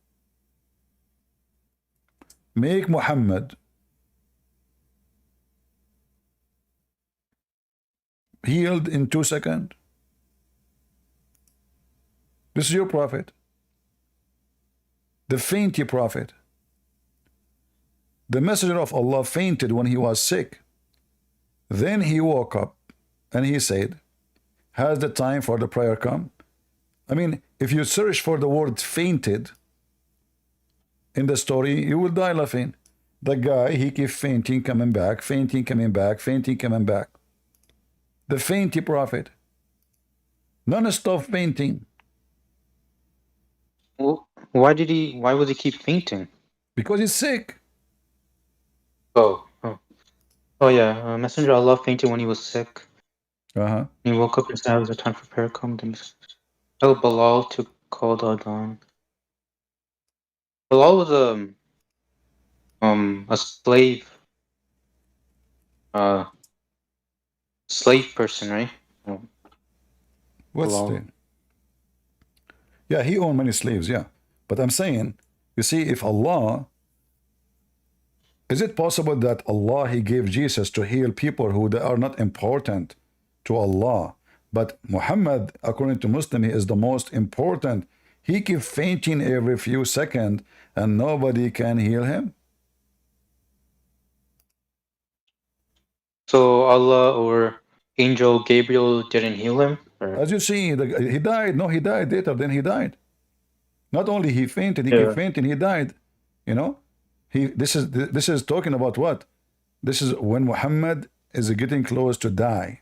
make Muhammad healed in 2 seconds? This is your prophet. The fainty prophet. The messenger of Allah fainted when he was sick. Then he woke up and he said, has the time for the prayer come? I mean, if you search for the word fainted in the story, you will die laughing. The guy, he keeps fainting, coming back, fainting, coming back, fainting, coming back. The fainty prophet. Non-stop fainting. Well, why was he keep fainting? Because he's sick. Oh yeah. Messenger of Allah fainted when he was sick. He woke up and said it was a time for prayer. Come to tell Bilal to call the adhan. Bilal was a slave person, right? What's the? Yeah, he owned many slaves, yeah. But I'm saying, you see, if Allah, is it possible that Allah, he gave Jesus to heal people who are not important to Allah? But Muhammad, according to Muslim, he is the most important. He keeps fainting every few seconds and nobody can heal him. So Allah or Angel Gabriel didn't heal him? As you see, he died. No, he died later. Then he died. Not only he fainted, he kept fainting. He died. This is talking about what? This is when Muhammad is getting close to die.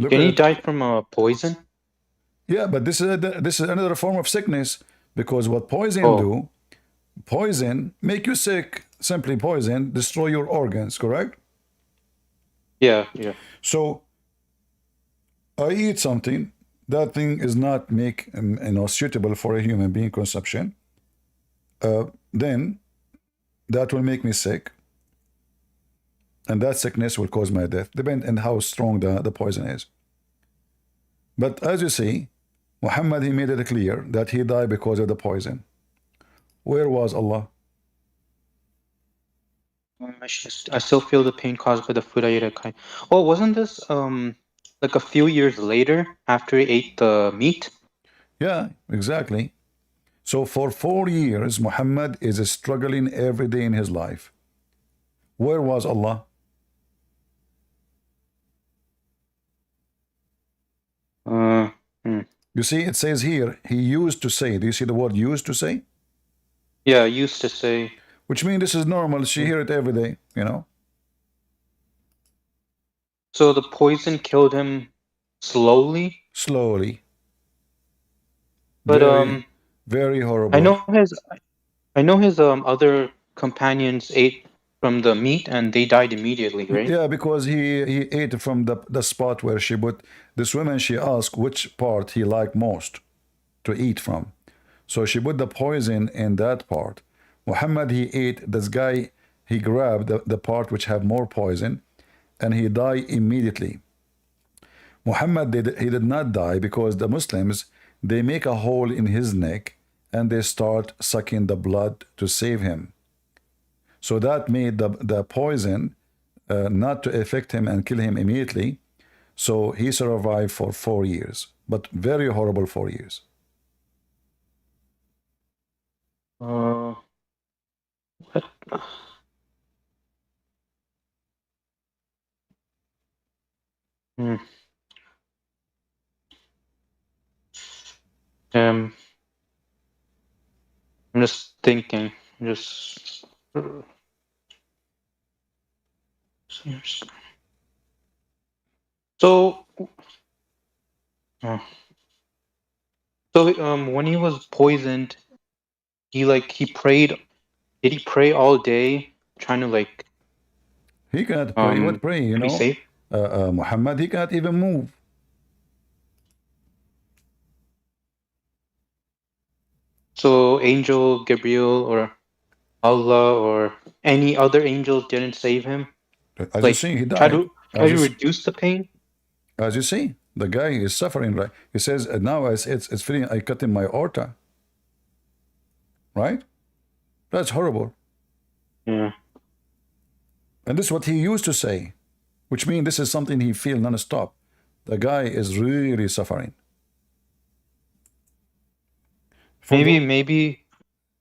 Did he die from poison? Yeah, but this is another form of sickness, because what poison Oh. do, poison make you sick. Simply poison destroy your organs, correct? Yeah, yeah. So I eat something, that thing is not make suitable for a human being consumption. Then that will make me sick, and that sickness will cause my death, depending on how strong the poison is. But as you see, Muhammad, he made it clear that he died because of the poison. Where was Allah? I still feel the pain caused by the food I ate at Kai. Oh, wasn't this like a few years later after he ate the meat? Yeah, exactly. So for 4 years, Muhammad is struggling every day in his life. Where was Allah? Hmm. You see, it says here, he used to say. Do you see the word used to say? Yeah, I used to say. Which means this is normal. She hear it every day, you know. So the poison killed him slowly, Slowly. but Very, very horrible. I know his other companions ate from the meat and they died immediately, right? Yeah, because he ate from the spot where she put this woman. She asked which part he liked most to eat from, so she put the poison in that part. Muhammad, he ate this guy. He grabbed the part which had more poison, and he died immediately. Muhammad he did not die because the Muslims, they make a hole in his neck and they start sucking the blood to save him. So that made the poison not to affect him and kill him immediately. So he survived for 4 years, but very horrible 4 years. What? Hmm. I'm just thinking. Just. So, when he was poisoned, he prayed. Did he pray all day, trying to He cannot pray. What pray, you be know? safe? Muhammad, he cannot even move. So Angel Gabriel or Allah or any other angel didn't save him. As you see, he Try died. to reduce the pain. As you see, the guy is suffering. Right? He says, now it's feeling I cut in my aorta. Right? That's horrible. Yeah. And this is what he used to say, which means this is something he feels non-stop. The guy is really suffering. Maybe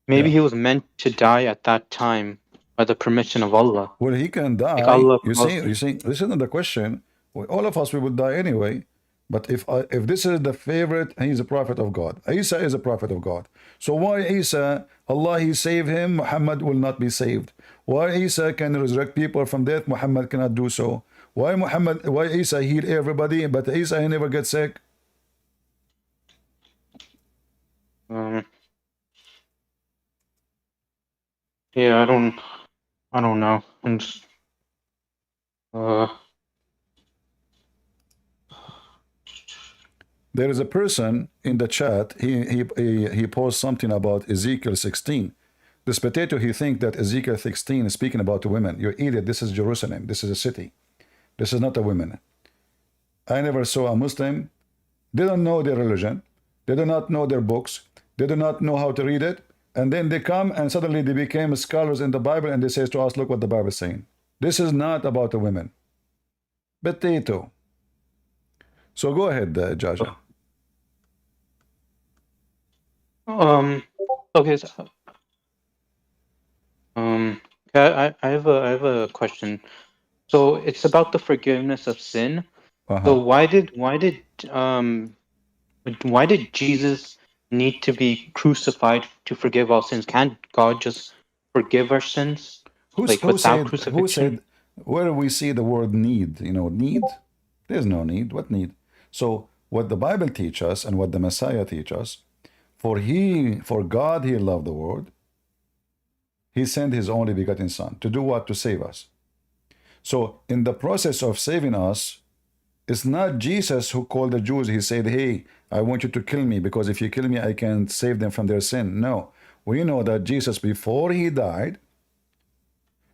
he was meant to die at that time by the permission of Allah. Well, he can die. Like Allah you see, this isn't the question. Well, all of us, we will die anyway. But if this is the favorite, he's a prophet of God. Isa is a prophet of God. So why Isa, Allah, he saved him, Muhammad will not be saved? Why Isa can resurrect people from death, Muhammad cannot do so? Why Isa heal everybody, but Isa he never gets sick? Yeah, I don't know. I'm just, There is a person in the chat, he posed something about Ezekiel 16. This potato, he think that Ezekiel 16 is speaking about the women. You idiot, this is Jerusalem, this is a city. This is not a woman. I never saw a Muslim, they don't know their religion, they do not know their books, they do not know how to read it, and then they come and suddenly they became scholars in the Bible and they say to us, look what the Bible is saying. This is not about the women. Potato. So go ahead, Jaja. okay. So, I have a question. So it's about the forgiveness of sin. So why did Jesus need to be crucified to forgive all sins? Can't God just forgive our sins? Who said, where we see the word need? You know, need? There's no need. What need? So what the Bible teaches us and what the Messiah teaches us, for God he loved the world, he sent his only begotten Son. To do what? To save us. So in the process of saving us, it's not Jesus who called the Jews. He said, hey, I want you to kill me, because if you kill me, I can save them from their sin. No. We know that Jesus, before he died,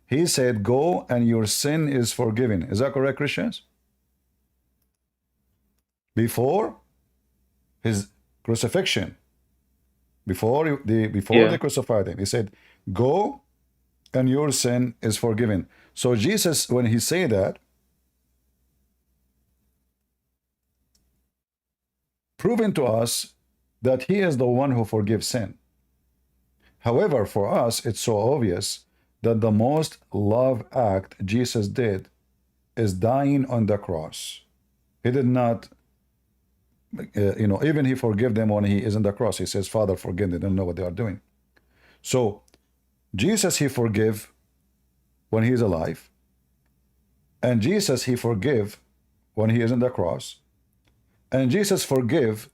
he said, go and your sin is forgiven. Is that correct, Christians? Before his crucifixion, before they crucified him, he said, go and your sin is forgiven. So Jesus, when he said that, proving to us that he is the one who forgives sin. However, for us, it's so obvious that the most love act Jesus did is dying on the cross. He did not, even he forgave them when he is on the cross. He says, Father, forgive them, they don't know what they are doing. So, Jesus, he forgive when he is alive. And Jesus, he forgive when he is on the cross. And Jesus forgive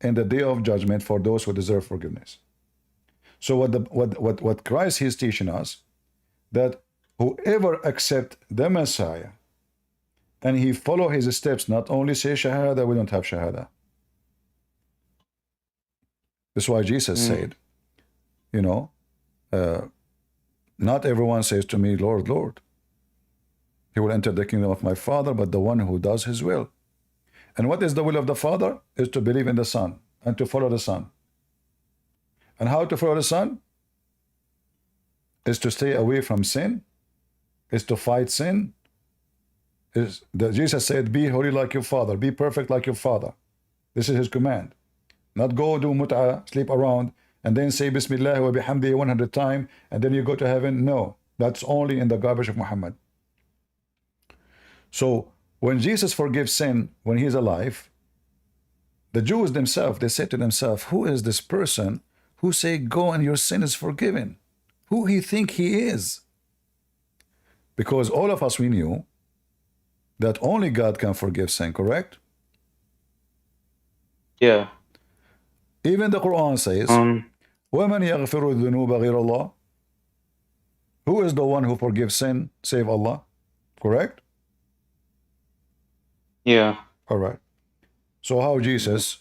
in the day of judgment for those who deserve forgiveness. So what Christ is teaching us, that whoever accept the Messiah and he follow his steps, not only say Shahada, we don't have Shahada. That's why Jesus said, not everyone says to me, Lord, Lord. He will enter the kingdom of my Father, but the one who does his will. And what is the will of the Father? Is to believe in the Son and to follow the Son. And how to follow the Son? Is to stay away from sin, is to fight sin. Jesus said, be holy like your Father, be perfect like your Father. This is his command. Not go do mut'ah, sleep around, and then say Bismillah wa bihamdi 100 times, and then you go to heaven. No, that's only in the garbage of Muhammad. So, when Jesus forgives sin when he's alive, the Jews themselves, they said to themselves, who is this person who say, go and your sin is forgiven? Who he think he is? Because all of us, we knew that only God can forgive sin, correct? Yeah. Even the Quran says, وَمَنْ يَغْفِرُ الذُّنُوبَ غَيْرَ اللَّهِ. Who is the one who forgives sin, save Allah? Correct? Yeah. All right. So how Jesus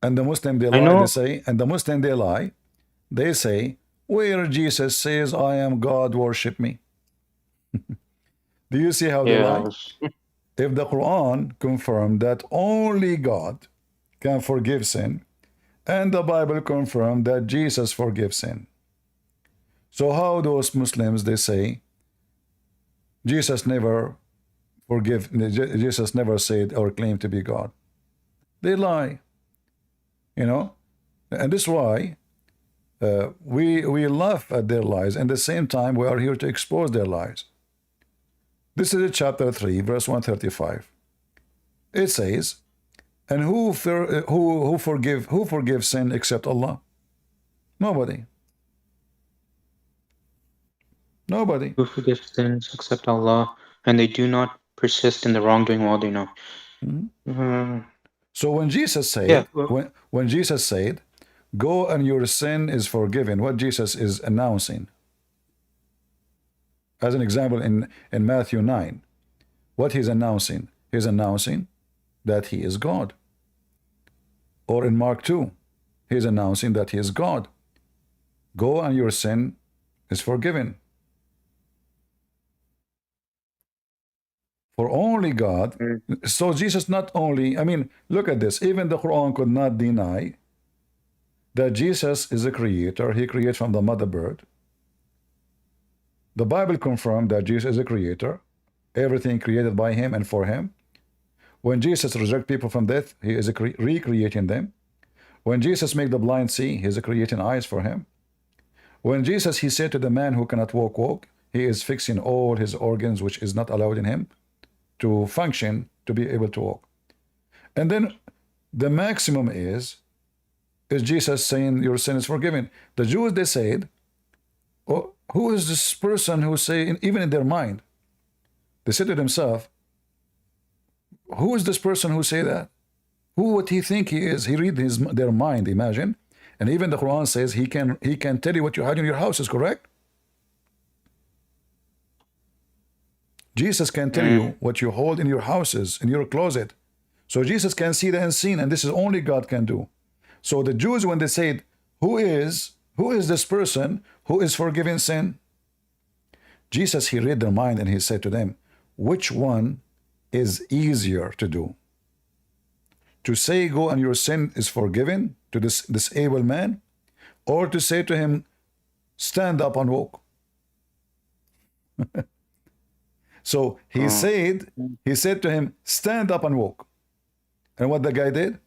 and the Muslim, they lie, they say, and the Muslim, they lie, they say, where Jesus says, I am God, worship me. Do you see how they lie? If the Quran confirmed that only God can forgive sin, and the Bible confirmed that Jesus forgives sin. So how those Muslims, they say, Jesus never Jesus never said or claimed to be God. They lie. And this is why we laugh at their lies, and at the same time we are here to expose their lies. This is chapter 3, verse 135. It says, and who forgives sin except Allah? Nobody. Nobody. Who forgives sins except Allah, and they do not persist in the wrongdoing while they know. So when Jesus said, when Jesus said, go and your sin is forgiven, what Jesus is announcing? As an example, in Matthew 9, what he's announcing? He's announcing that he is God. Or in Mark 2, he's announcing that he is God. Go and your sin is forgiven. For only God. So Jesus not only, look at this. Even the Quran could not deny that Jesus is a creator. He creates from the mother bird. The Bible confirmed that Jesus is a creator. Everything created by him and for him. When Jesus resurrects people from death, he is recreating them. When Jesus makes the blind see, he is creating eyes for him. When Jesus, he said to the man who cannot walk, he is fixing all his organs which is not allowed in him to function, to be able to walk. And then the maximum is Jesus saying your sin is forgiven. The Jews, they said, oh, who is this person who say, even in their mind, they said to themselves, Who is this person who say that? Who would he think he is? He read their mind, imagine. And even the Quran says he can tell you what you hide in your house, is correct? Jesus can tell you what you hold in your houses, in your closet. So Jesus can see the unseen, and this is only God can do. So the Jews, when they said, who is this person who is forgiven sin? Jesus, he read their mind and he said to them, which one is easier to do? To say, go and your sin is forgiven to this disabled man, or to say to him, stand up and walk? So he said to him, stand up and walk. And what the guy did?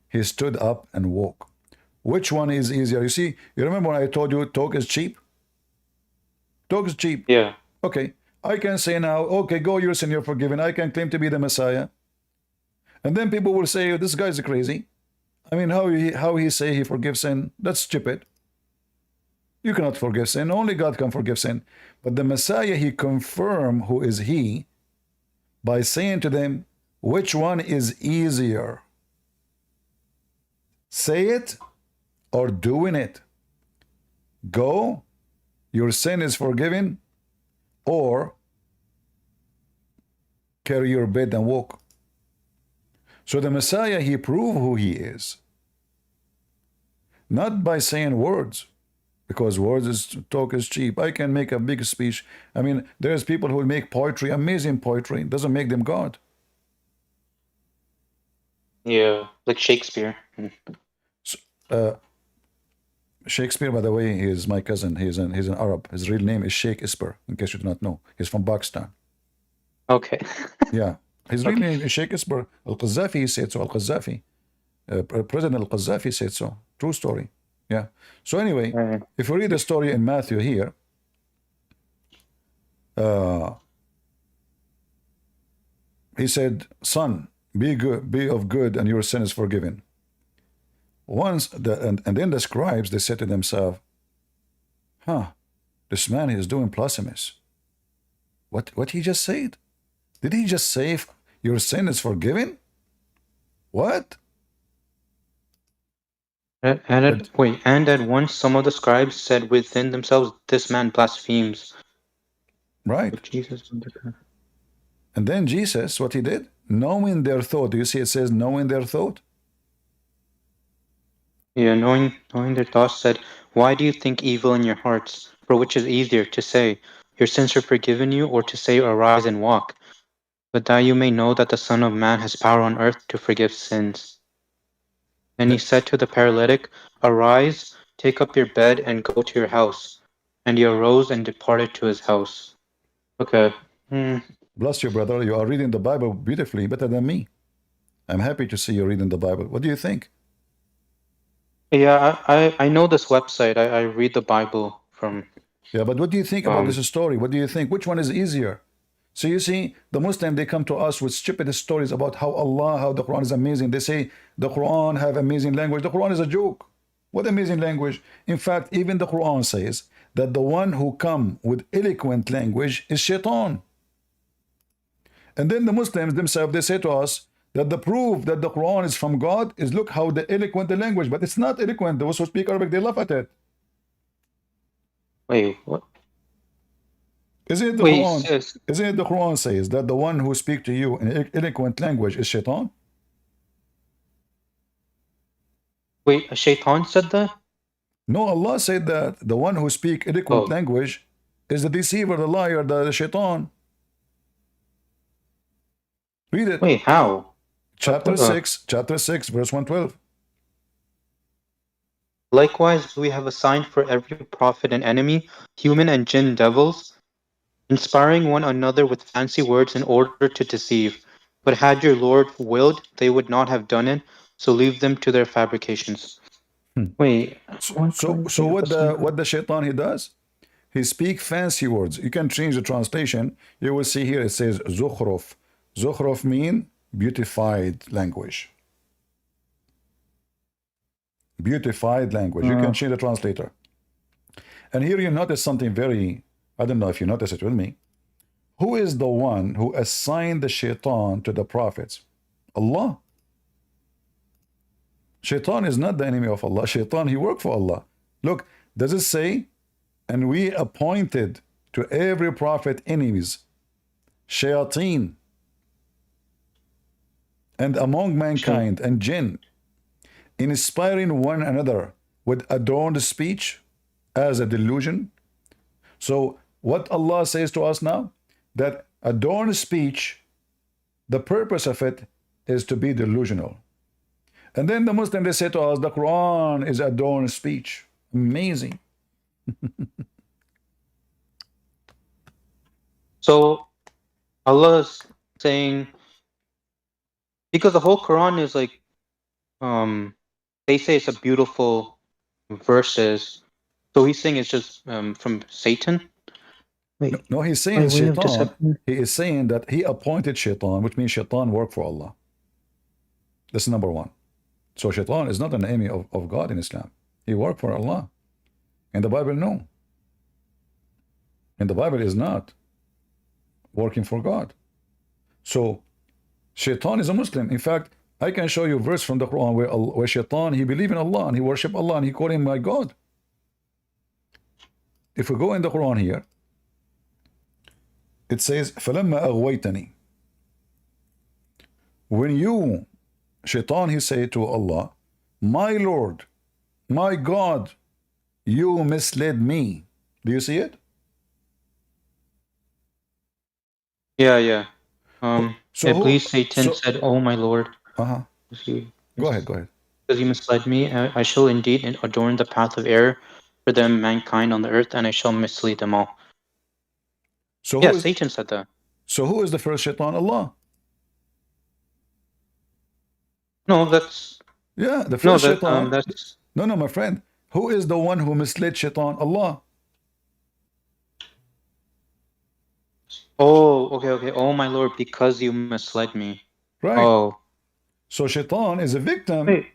He stood up and walked. Which one is easier? You see, you remember when I told you talk is cheap? Talk is cheap. Yeah. Okay, I can say now, okay, go, your sin, you're forgiven. I can claim to be the Messiah. And then people will say, this guy's crazy. I mean, how he say he forgives sin? That's stupid. You cannot forgive sin. Only God can forgive sin. But the Messiah, he confirmed who is he by saying to them, which one is easier? Say it or doing it? Go, your sin is forgiven, or carry your bed and walk. So the Messiah, he proved who he is. Not by saying words, because talk is cheap. I can make a big speech. I mean, there's people who make poetry, amazing poetry. It doesn't make them God. Yeah, like Shakespeare. Shakespeare, by the way, he is my cousin. He's an Arab. His real name is Sheikh Isper, in case you do not know. He's from Pakistan. Okay. Yeah. His real name is Sheikh Isper. Al-Qaddafi said so. Al-Qaddafi. President Al-Qaddafi said so. True story. Yeah. So anyway, if you read the story in Matthew here, he said, son, be good, be of good, and your sin is forgiven. And then the scribes, they said to themselves, this man is doing blasphemous. What he just said? Did he just say your sin is forgiven? What? And at once some of the scribes said within themselves, this man blasphemes. Right. But Jesus. And then Jesus, what he did? Knowing their thought. Do you see it says knowing their thought? Yeah, knowing their thoughts, said, why do you think evil in your hearts? For which is easier, to say, your sins are forgiven you, or to say, arise and walk? But that you may know that the Son of Man has power on earth to forgive sins. And he said to the paralytic, arise, take up your bed, and go to your house. And he arose and departed to his house. Okay. Bless you, brother. You are reading the Bible beautifully, better than me. I'm happy to see you reading the Bible. What do you think? Yeah, I know this website. I read the Bible from... Yeah, but what do you think about this story? What do you think? Which one is easier? So you see, the Muslim, they come to us with stupid stories about how the Quran is amazing. They say the Quran have amazing language. The Quran is a joke. What amazing language? In fact, even the Quran says that the one who come with eloquent language is shaitan. And then the Muslims themselves, they say to us that the proof that the Quran is from God is look how the eloquent the language, but it's not eloquent. Those who speak Arabic, they laugh at it. Wait, what? Isn't it the Quran? Isn't it the Quran says that the one who speak to you in eloquent language is shaitan? Wait, a shaitan said that? No, Allah said that the one who speak eloquent language is the deceiver, the liar, the shaitan. Read it. Wait, how? Chapter 6, verse 112. Likewise, we have assigned for every prophet an enemy, human and jinn devils, inspiring one another with fancy words in order to deceive. But had your Lord willed, they would not have done it, so leave them to their fabrications. Wait. So what the shaitan he does? He speak fancy words. You can change the translation. You will see here it says zukhruf. Zukhruf mean beautified language. Beautified language. You can change the translator. And here you notice something very, I don't know if you notice it with me. Who is the one who assigned the shaitan to the prophets? Allah. Shaitan is not the enemy of Allah. Shaitan, he worked for Allah. Look, does it say, and we appointed to every prophet enemies, shayateen, and among mankind and jinn, inspiring one another with adorned speech as a delusion? So what Allah says to us now, that adorned speech, the purpose of it is to be delusional. And then the Muslims, they say to us, the Quran is adorned speech. Amazing. So Allah is saying, because the whole Quran is like, they say it's a beautiful verses. So he's saying it's just from Satan. Wait, No, he's saying we have just shaitan. He is saying that he appointed shaitan, which means shaitan worked for Allah. That's number one. So shaitan is not an enemy of God in Islam. He worked for Allah. In the Bible, no. In the Bible is not working for God. So shaitan is a Muslim. In fact, I can show you a verse from the Quran where shaitan, he believed in Allah and he worshiped Allah and he called him my God. If we go in the Quran here, it says, فَلَمَّا أَغْوَيْتَنِي. When you, shaitan, he said to Allah, my Lord, my God, you misled me. Do you see it? Yeah. So Iblis, Satan said, "Oh my Lord, Uh-huh. Go ahead. because you misled me, I shall indeed adorn the path of error for them, mankind on the earth, and I shall mislead them all." So Yeah, Satan said that. So who is the first shaitan? Allah. No, that's Yeah, the no, first shaitan. that's No, my friend. Who is the one who misled shaitan? Allah. oh, okay. Oh my Lord, because you misled me. Right. Oh, So shaitan is a victim. wait.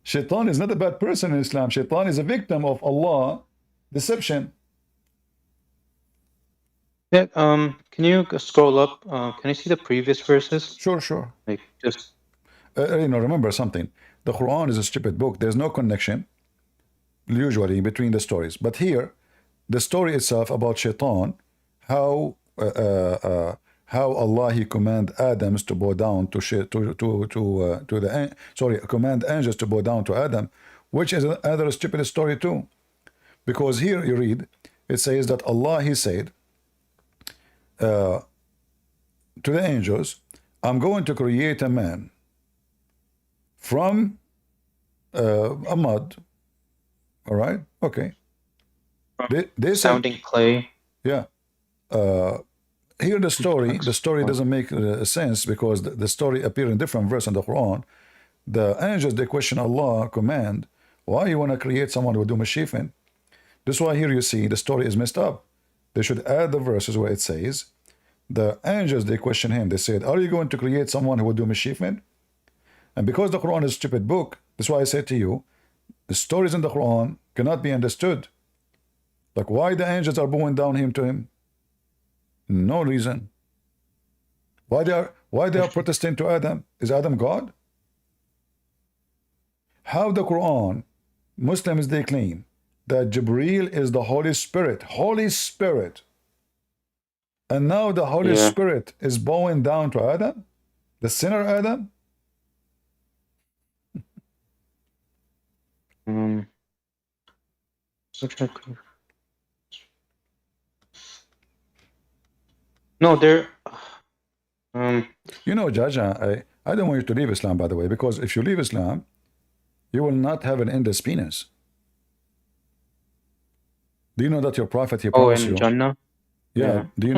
Shaitan is not a bad person in Islam. Shaitan is a victim of Allah deception. Yeah. Can you scroll up? Can I see the previous verses? Sure. Like just. Remember something. The Quran is a stupid book. There's no connection usually between the stories. But here, the story itself about shaitan, how Allah he command Adams to bow down command angels to bow down to Adam, which is another stupid story too. Because here you read, it says that Allah he said to the angels, I'm going to create a man from a mud. All right, okay. They said, Sounding clay. yeah. Here the story doesn't make sense because the story appears in different verse in the Quran. The angels, they question Allah command, why you want to create someone who will do mishifin? This is why here you see the story is messed up. They should add the verses where it says, the angels, they question him. They said, are you going to create someone who will do mishifin? And because the Quran is a stupid book, that's why I said to you, the stories in the Quran cannot be understood. Like why the angels are bowing down to him? No reason. Why they are protesting to Adam? Is Adam God? How the Quran, Muslims, they claim that Jibreel is the Holy Spirit. And now the Holy Spirit is bowing down to Adam, the sinner Adam. No, they're. You know, Judge, I don't want you to leave Islam, by the way, because if you leave Islam, you will not have an endless penis. Do you know that your prophet he promised you? Jannah. Yeah. Do you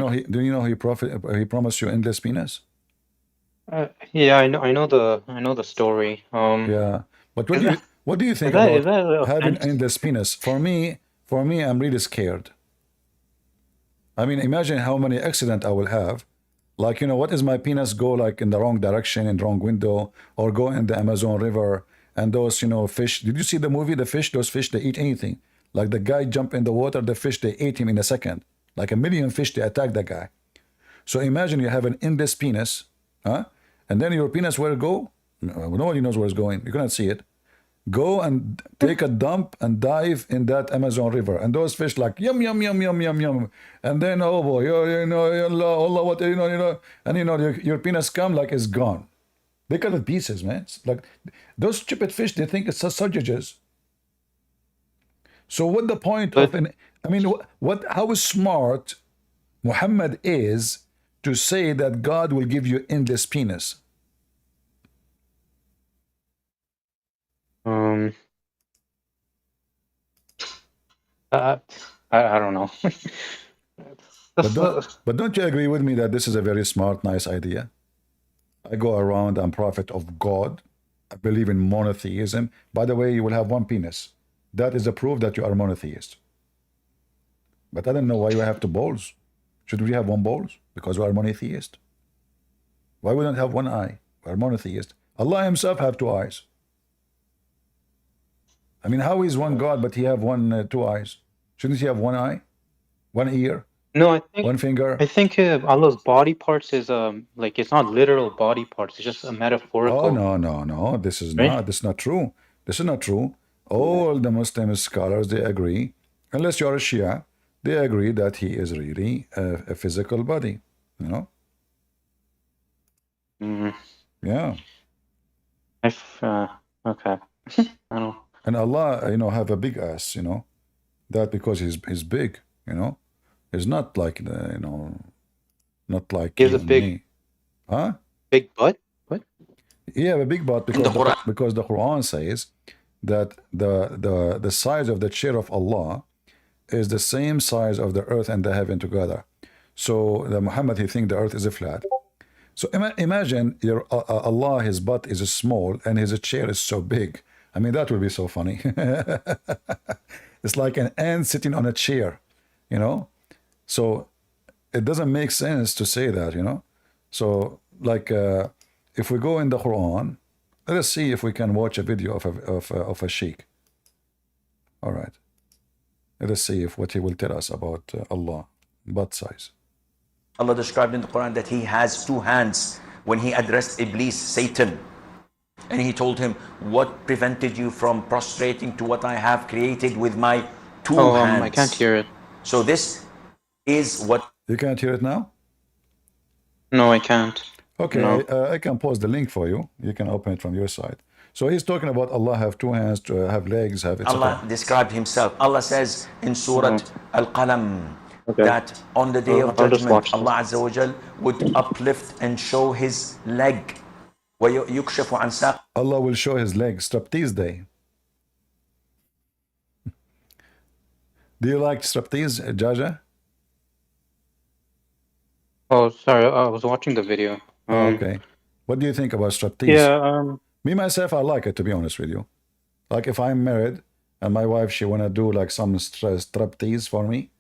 know he promised you endless penis? Yeah, I know the story. Yeah. But what do you think is that about having offense? endless penis? For me, I'm really scared. I mean, imagine how many accidents I will have. Like, what is my penis go like in the wrong direction, in the wrong window, or go in the Amazon River, and those, fish. Did you see the movie, The Fish? Those fish, they eat anything. Like the guy jump in the water, the fish, they ate him in a second. like a million fish to attack that guy. So imagine you have an endless penis, huh? And then your penis where it go? Nobody knows where it's going. You cannot see it. Go and take a dump and dive in that Amazon River, and those fish like yum yum yum yum yum yum, and then oh boy, Allah, what and your penis come like it's gone. They cut it pieces, man. It's like those stupid fish, they think it's sausages. So what the point of an? I mean, how smart Muhammad is to say that God will give you endless penis? I don't know. But don't you agree with me that this is a very smart, nice idea? I go around, I'm prophet of God. I believe in monotheism. By the way, you will have one penis. That is a proof that you are a monotheist. But I don't know why you have two balls. Should we have one balls? Because we are monotheist. Why we don't have one eye? We are monotheist. Allah himself have two eyes. I mean, how is one God but he have two eyes? Shouldn't he have one eye, one ear, No, I think one finger? Allah's body parts is like it's not literal body parts. It's just a metaphorical. Oh no! This is Right? not. This is not true. This is not true. All the Muslim scholars, they agree, unless you're a Shia, they agree that he is really a physical body. You know? Mm, Yeah. okay. I don't. And Allah, have a big ass. That because he's big. He's not like not like He has you a and big- me. Huh? Big butt? What? Yeah, a big butt because the Quran says that the size of the chair of Allah is the same size of the earth and the heaven together. So the Muhammad, he think the earth is a flat. So imagine your Allah, his butt is small and his chair is so big. I mean, that would be so funny. It's like an ant sitting on a chair, So it doesn't make sense to say that, So like if we go in the Quran, let us see if we can watch a video of a sheikh. All right. Let us see what he will tell us about Allah, butt size. Allah described in the Quran that he has two hands when he addressed Iblis, Satan. And he told him, what prevented you from prostrating to what I have created with my two hands? I can't hear it. So this is what... You can't hear it now? No, I can't. Okay, No. I can post the link for you. You can open it from your side. So he's talking about Allah have two hands, to have legs, have etc. Allah described himself. Allah says in Surah Al-Qalam that on the day of I'll just judgment, watch Allah Azza wa Jal would uplift and show his leg. وَيُكْشَفُ عَنْ سَاقٍ. Allah will show his legs, striptease day. Do you like striptease, Jaja? Oh, sorry. I was watching the video. Okay. What do you think about striptease? Yeah. Me, myself, I like it, to be honest with you. Like if I'm married and my wife, she want to do like some striptease for me,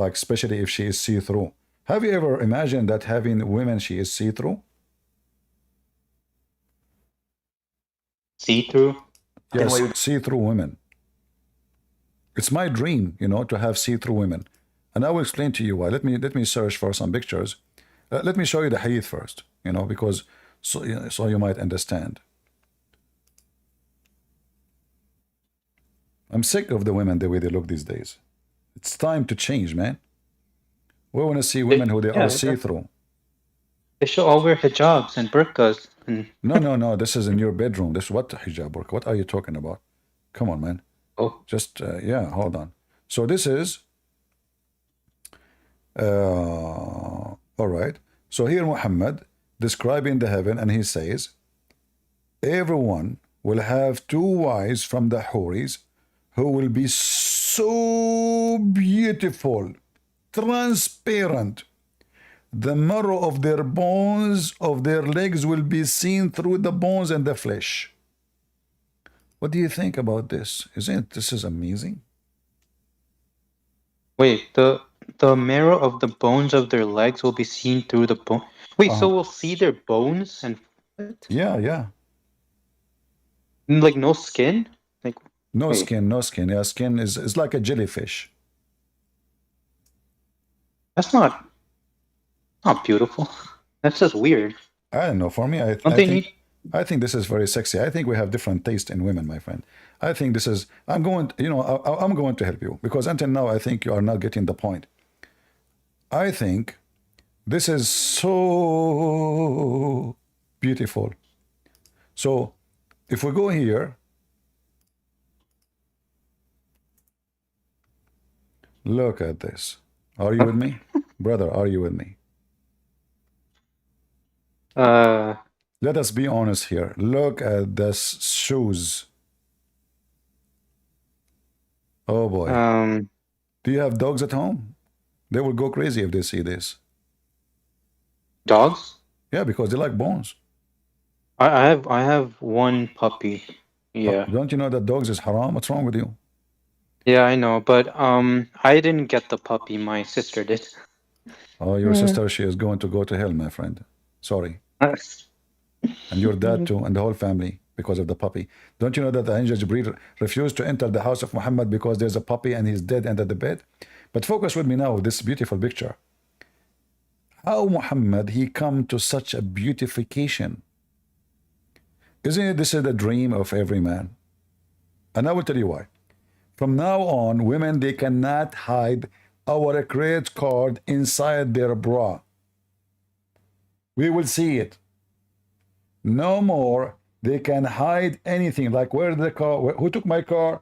like especially if she is see-through. Have you ever imagined that having women, she is see-through? See-through? Yes, see-through women. It's my dream, to have see-through women. And I will explain to you why. Let me search for some pictures. Let me show you the hadith first, because so you might understand. I'm sick of the women the way they look these days. It's time to change, man. We want to see women who they are see-through. They should all wear hijabs and burqas. No. This is in your bedroom. This what hijab burqa? What are you talking about? Come on, man. Oh. Just yeah. Hold on. So this is. All right. So here Muhammad describing the heaven, and he says, everyone will have two wives from the Houris who will be so beautiful, transparent. The marrow of their bones, of their legs will be seen through the bones and the flesh. What do you think about this? This is amazing? Wait, the marrow of the bones of their legs will be seen through the bone. Wait, so we'll see their bones and what? Yeah. Like no skin? Like No wait. skin. Yeah, skin is like a jellyfish. That's not beautiful. That's just weird. I don't know. For me, Don't they need? I think this is very sexy. I think we have different taste in women, my friend. I think this is. I'm going. You know, I'm going to help you because until now, I think you are not getting the point. I think this is so beautiful. So, if we go here, look at this. Are you with me, brother? Are you with me? Let us be honest here. Look at this shoes. Oh boy. Do you have dogs at home? They will go crazy if they see this. Dogs? Yeah, because they like bones. I have one puppy. Yeah. Don't you know that dogs is haram? What's wrong with you? Yeah, I know, but I didn't get the puppy. My sister did. Oh, your sister, she is going to go to hell, my friend. Sorry. And your dad too, and the whole family, because of the puppy. Don't you know that the angel Jibreel refused to enter the house of Muhammad because there's a puppy and he's dead under the bed? But focus with me now, this beautiful picture. How Muhammad, he come to such a beautification. Isn't it this is the dream of every man? And I will tell you why. From now on, women, they cannot hide our credit card inside their bra. We will see it. No more they can hide anything. Like where the car, who took my car?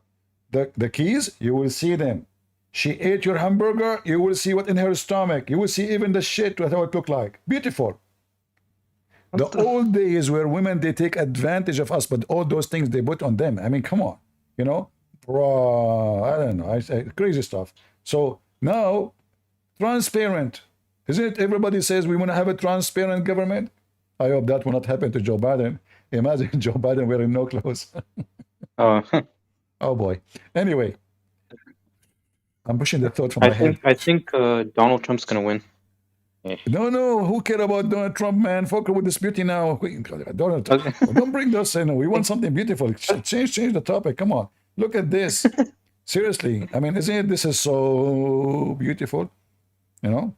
The keys, you will see them. She ate your hamburger, you will see what in her stomach. You will see even the shit, what it looked like. Beautiful. The old days where women, they take advantage of us, but all those things they put on them. I mean, come on, you know? Bro, I don't know, I say crazy stuff. So now, transparent. Isn't it? Everybody says we want to have a transparent government. I hope that will not happen to Joe Biden. Imagine Joe Biden wearing no clothes. Oh, Oh boy. Anyway, I'm pushing the thought from my head. I think Donald Trump's gonna win. No, who care about Donald Trump, man? Focus with this beauty now. Donald Trump. Okay. Don't bring this in. We want something beautiful. Change the topic. Come on. Look at this. Seriously. I mean, isn't it? This is so beautiful. You know?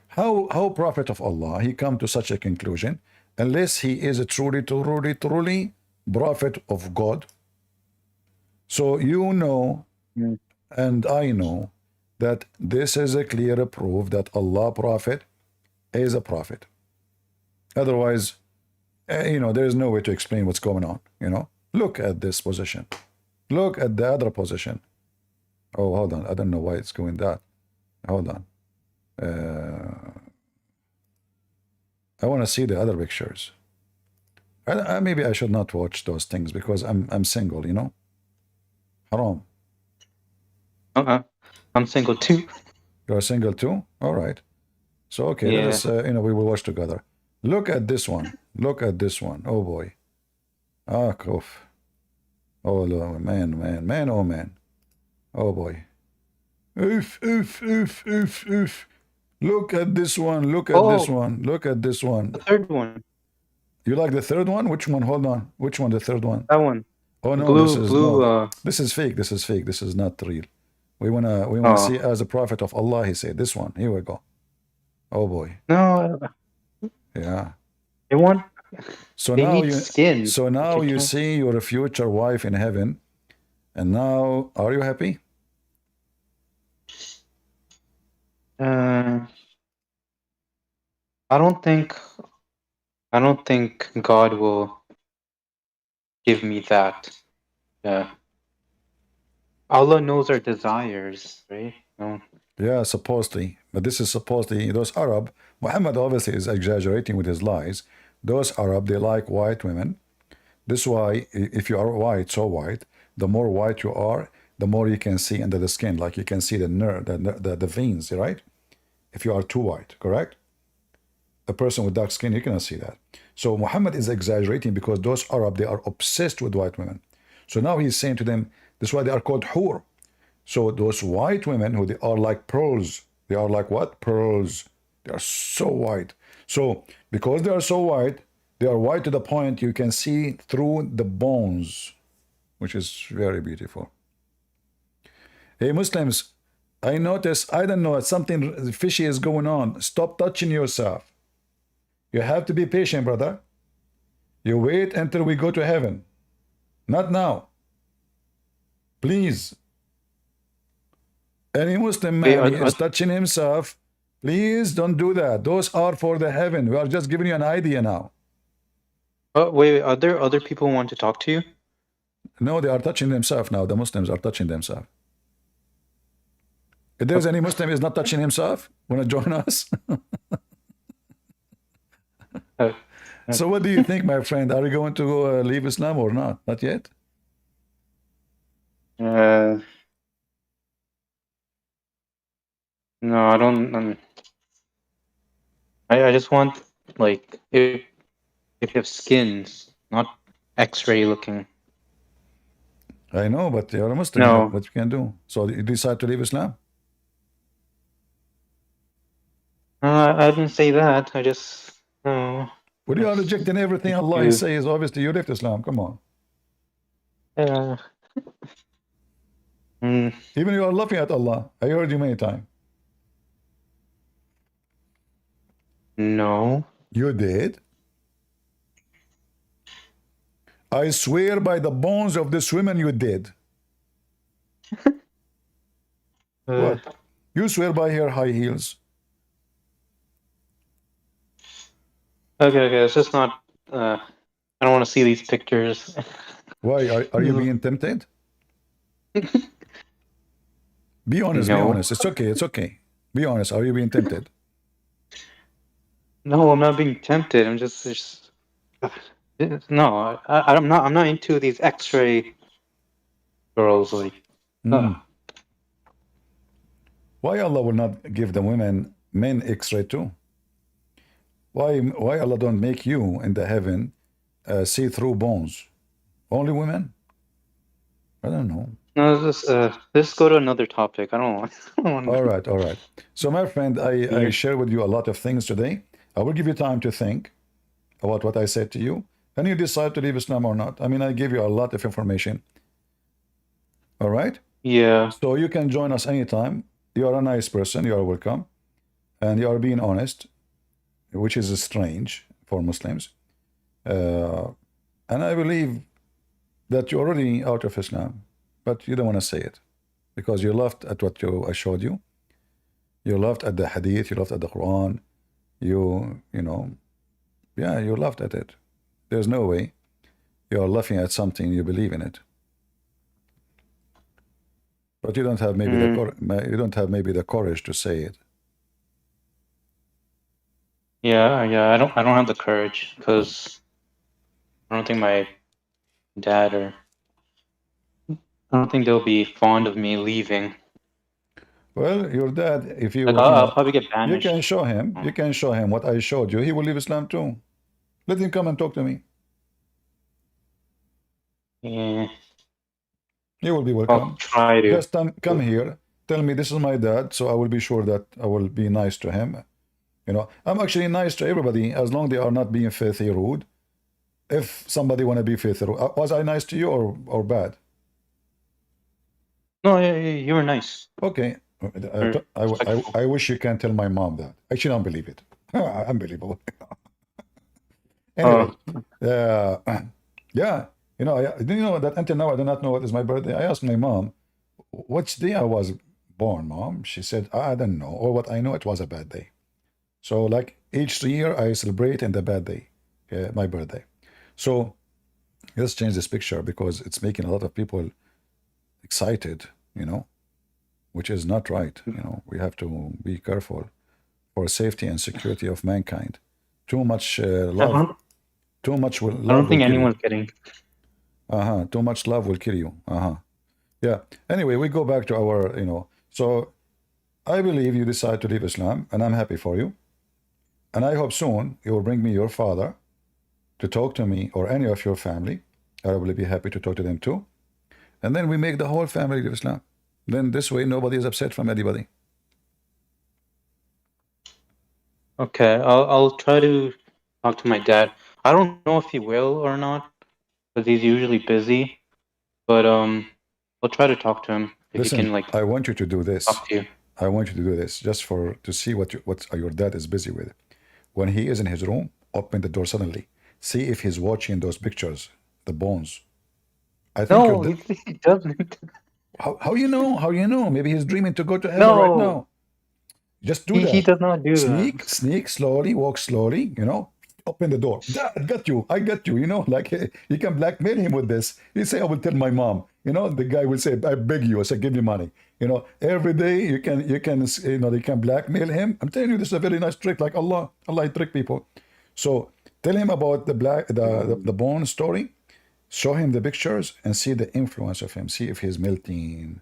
How Prophet of Allah, he come to such a conclusion, unless he is a truly Prophet of God. So you know, and I know, that this is a clear proof that Allah Prophet is a prophet. Otherwise, you know, there is no way to explain what's going on, you know. Look at this position. Look at the other position. Oh, hold on. I don't know why it's going that. Hold on. I want to see the other pictures. Maybe I should not watch those things because I'm single, you know. Haram. I'm single too. You're single too? All right. So, okay, Yeah. let us, you know, we will watch together. Look at this one. Look at this one. Oh, boy. Ah, koof. Oh, man, oh, man. Oh, boy. Oof. Look at this one. Look at this one. Look at this one. The third one. You like the third one? Which one? Hold on. Which one? The third one? That one. Oh, no, Blue, this is blue. no. This is fake. This is fake. This is not real. We wanna see as a prophet of Allah. He said this one. Here we go. Oh boy. No, Yeah. they want. So They now need you. skin. So now You you can't- see your future wife in heaven, and now are you happy? I don't think God will give me that. Yeah. Allah knows our desires, right? No. Yeah, supposedly. But this is supposedly those Arab. Muhammad obviously is exaggerating with his lies. Those Arab, they like white women. This is why if you are white, so white, the more white you are, the more you can see under the skin. Like you can see the nerve, the veins, right? If you are too white, correct? A person with dark skin, you cannot see that. So Muhammad is exaggerating because those Arab, they are obsessed with white women. So now he's saying to them, this is why they are called hur. So those white women who they are like pearls, they are like what? Pearls. They are so white. So because they are so white, they are white to the point you can see through the bones, which is very beautiful. Hey Muslims, I notice, I don't know, something fishy is going on. Stop touching yourself. You have to be patient, brother. You wait until we go to heaven. Not now. Please. Any Muslim Wait, man is touching himself. Please don't do that. Those are for the heaven. We are just giving you an idea now. wait, are there other people who want to talk to you? No, they are touching themselves now. The Muslims are touching themselves. If there's any Muslim is not touching himself, want to join us? So what do you think, my friend? Are you going to leave Islam or not? Not yet? No, I don't. I just want, like, if you have skins, not X-ray looking. I know, but you're a Muslim. No. What you can do? So you decide to leave Islam? I didn't say that. I just no. Well, you are rejecting everything Allah says. Obviously, you left Islam. Come on. Even you are laughing at Allah. I heard you many times. No. You did? I swear by the bones of this woman you did. What? You swear by her high heels. Okay. It's just not. I don't want to see these pictures. Why? Are you being tempted? Be honest. No. Be honest. It's okay. It's okay. Be honest. Are you being tempted? No, I'm not being tempted. I'm just no. I'm not. I'm not into these X-ray girls. Like, Why Allah will not give the women men X-ray too? Why Allah don't make you in the heaven see through bones? Only women? I don't know. no. Let's go to another topic. I don't want. All right. So, my friend, I share with you a lot of things today. I will give you time to think about what I said to you, and you decide to leave Islam or not. I mean, I give you a lot of information. All right? Yeah. So you can join us anytime. You are a nice person. You are welcome. And you are being honest, which is strange for Muslims. And I believe that you're already out of Islam, but you don't want to say it because you laughed at what I showed you. You laughed at the hadith. You laughed at the Quran. You laughed at it. There's no way you are laughing at something you believe in it. But you don't have maybe the courage to say it. Yeah. I don't have the courage because I don't think my dad I don't think they'll be fond of me leaving. Well, your dad, if you, Like, I'll probably get you banished. can show him. You can show him what I showed you. He will leave Islam too. Let him come and talk to me. Yeah. You will be I'll welcome. try to. Just come here. Tell me this is my dad, so I will be sure that I will be nice to him. I'm actually nice to everybody as long they are not being filthy rude. If somebody want to be filthy rude, was I nice to you or bad? No, you were nice. Okay. I wish you can tell my mom that. Actually, I don't believe it. Unbelievable. Anyway, yeah. Didn't you know that until now I do not know what is my birthday? I asked my mom, which day I was born, Mom? She said, I don't know. Or what I know, it was a bad day. So like each year I celebrate in the bad day, my birthday. So let's change this picture because it's making a lot of people excited, which is not right. We have to be careful for safety and security of mankind. Too much love. Too much love. I don't think anyone's getting. Too much love will kill you. Yeah. Anyway, we go back to our, So I believe you decide to leave Islam, and I'm happy for you. And I hope soon you will bring me your father to talk to me or any of your family. I will be happy to talk to them too. And then we make the whole family leave Islam. Then this way nobody is upset from anybody. Okay, I'll try to talk to my dad. I don't know if he will or not, because he's usually busy. But I'll try to talk to him If Listen, he can like I want you to do this. talk to you. I want you to do this just to see what your dad is busy with. When he is in his room, open the door suddenly. See if he's watching those pictures, the bones. I think No, he doesn't. how you know? How you know? Maybe he's dreaming to go to heaven right No, now. Just do that. he does not do that. Sneak slowly, walk slowly, open the door. Dad, got you. I got you. Like you can blackmail him with this. You say, I will tell my mom. The guy will say, I beg you. I say, give me money. Every day you can blackmail him. I'm telling you, this is a very nice trick. Like Allah trick people. So tell him about the bone story. Show him the pictures and see the influence of him. See if he's melting,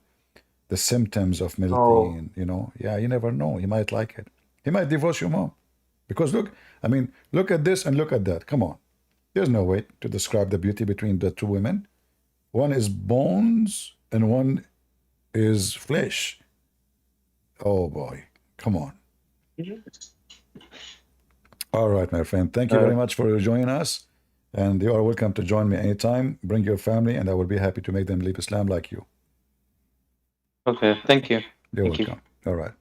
the symptoms of melting. Yeah, you never know. He might like it. He might divorce your mom. Because look at this and look at that. Come on. There's no way to describe the beauty between the two women. One is bones and one is flesh. Oh boy. Come on. All right, my friend. Thank you very much for joining us. And you are welcome to join me anytime. Bring your family and I will be happy to make them leave Islam like you. Okay, thank you. You're Thank you. welcome. All right.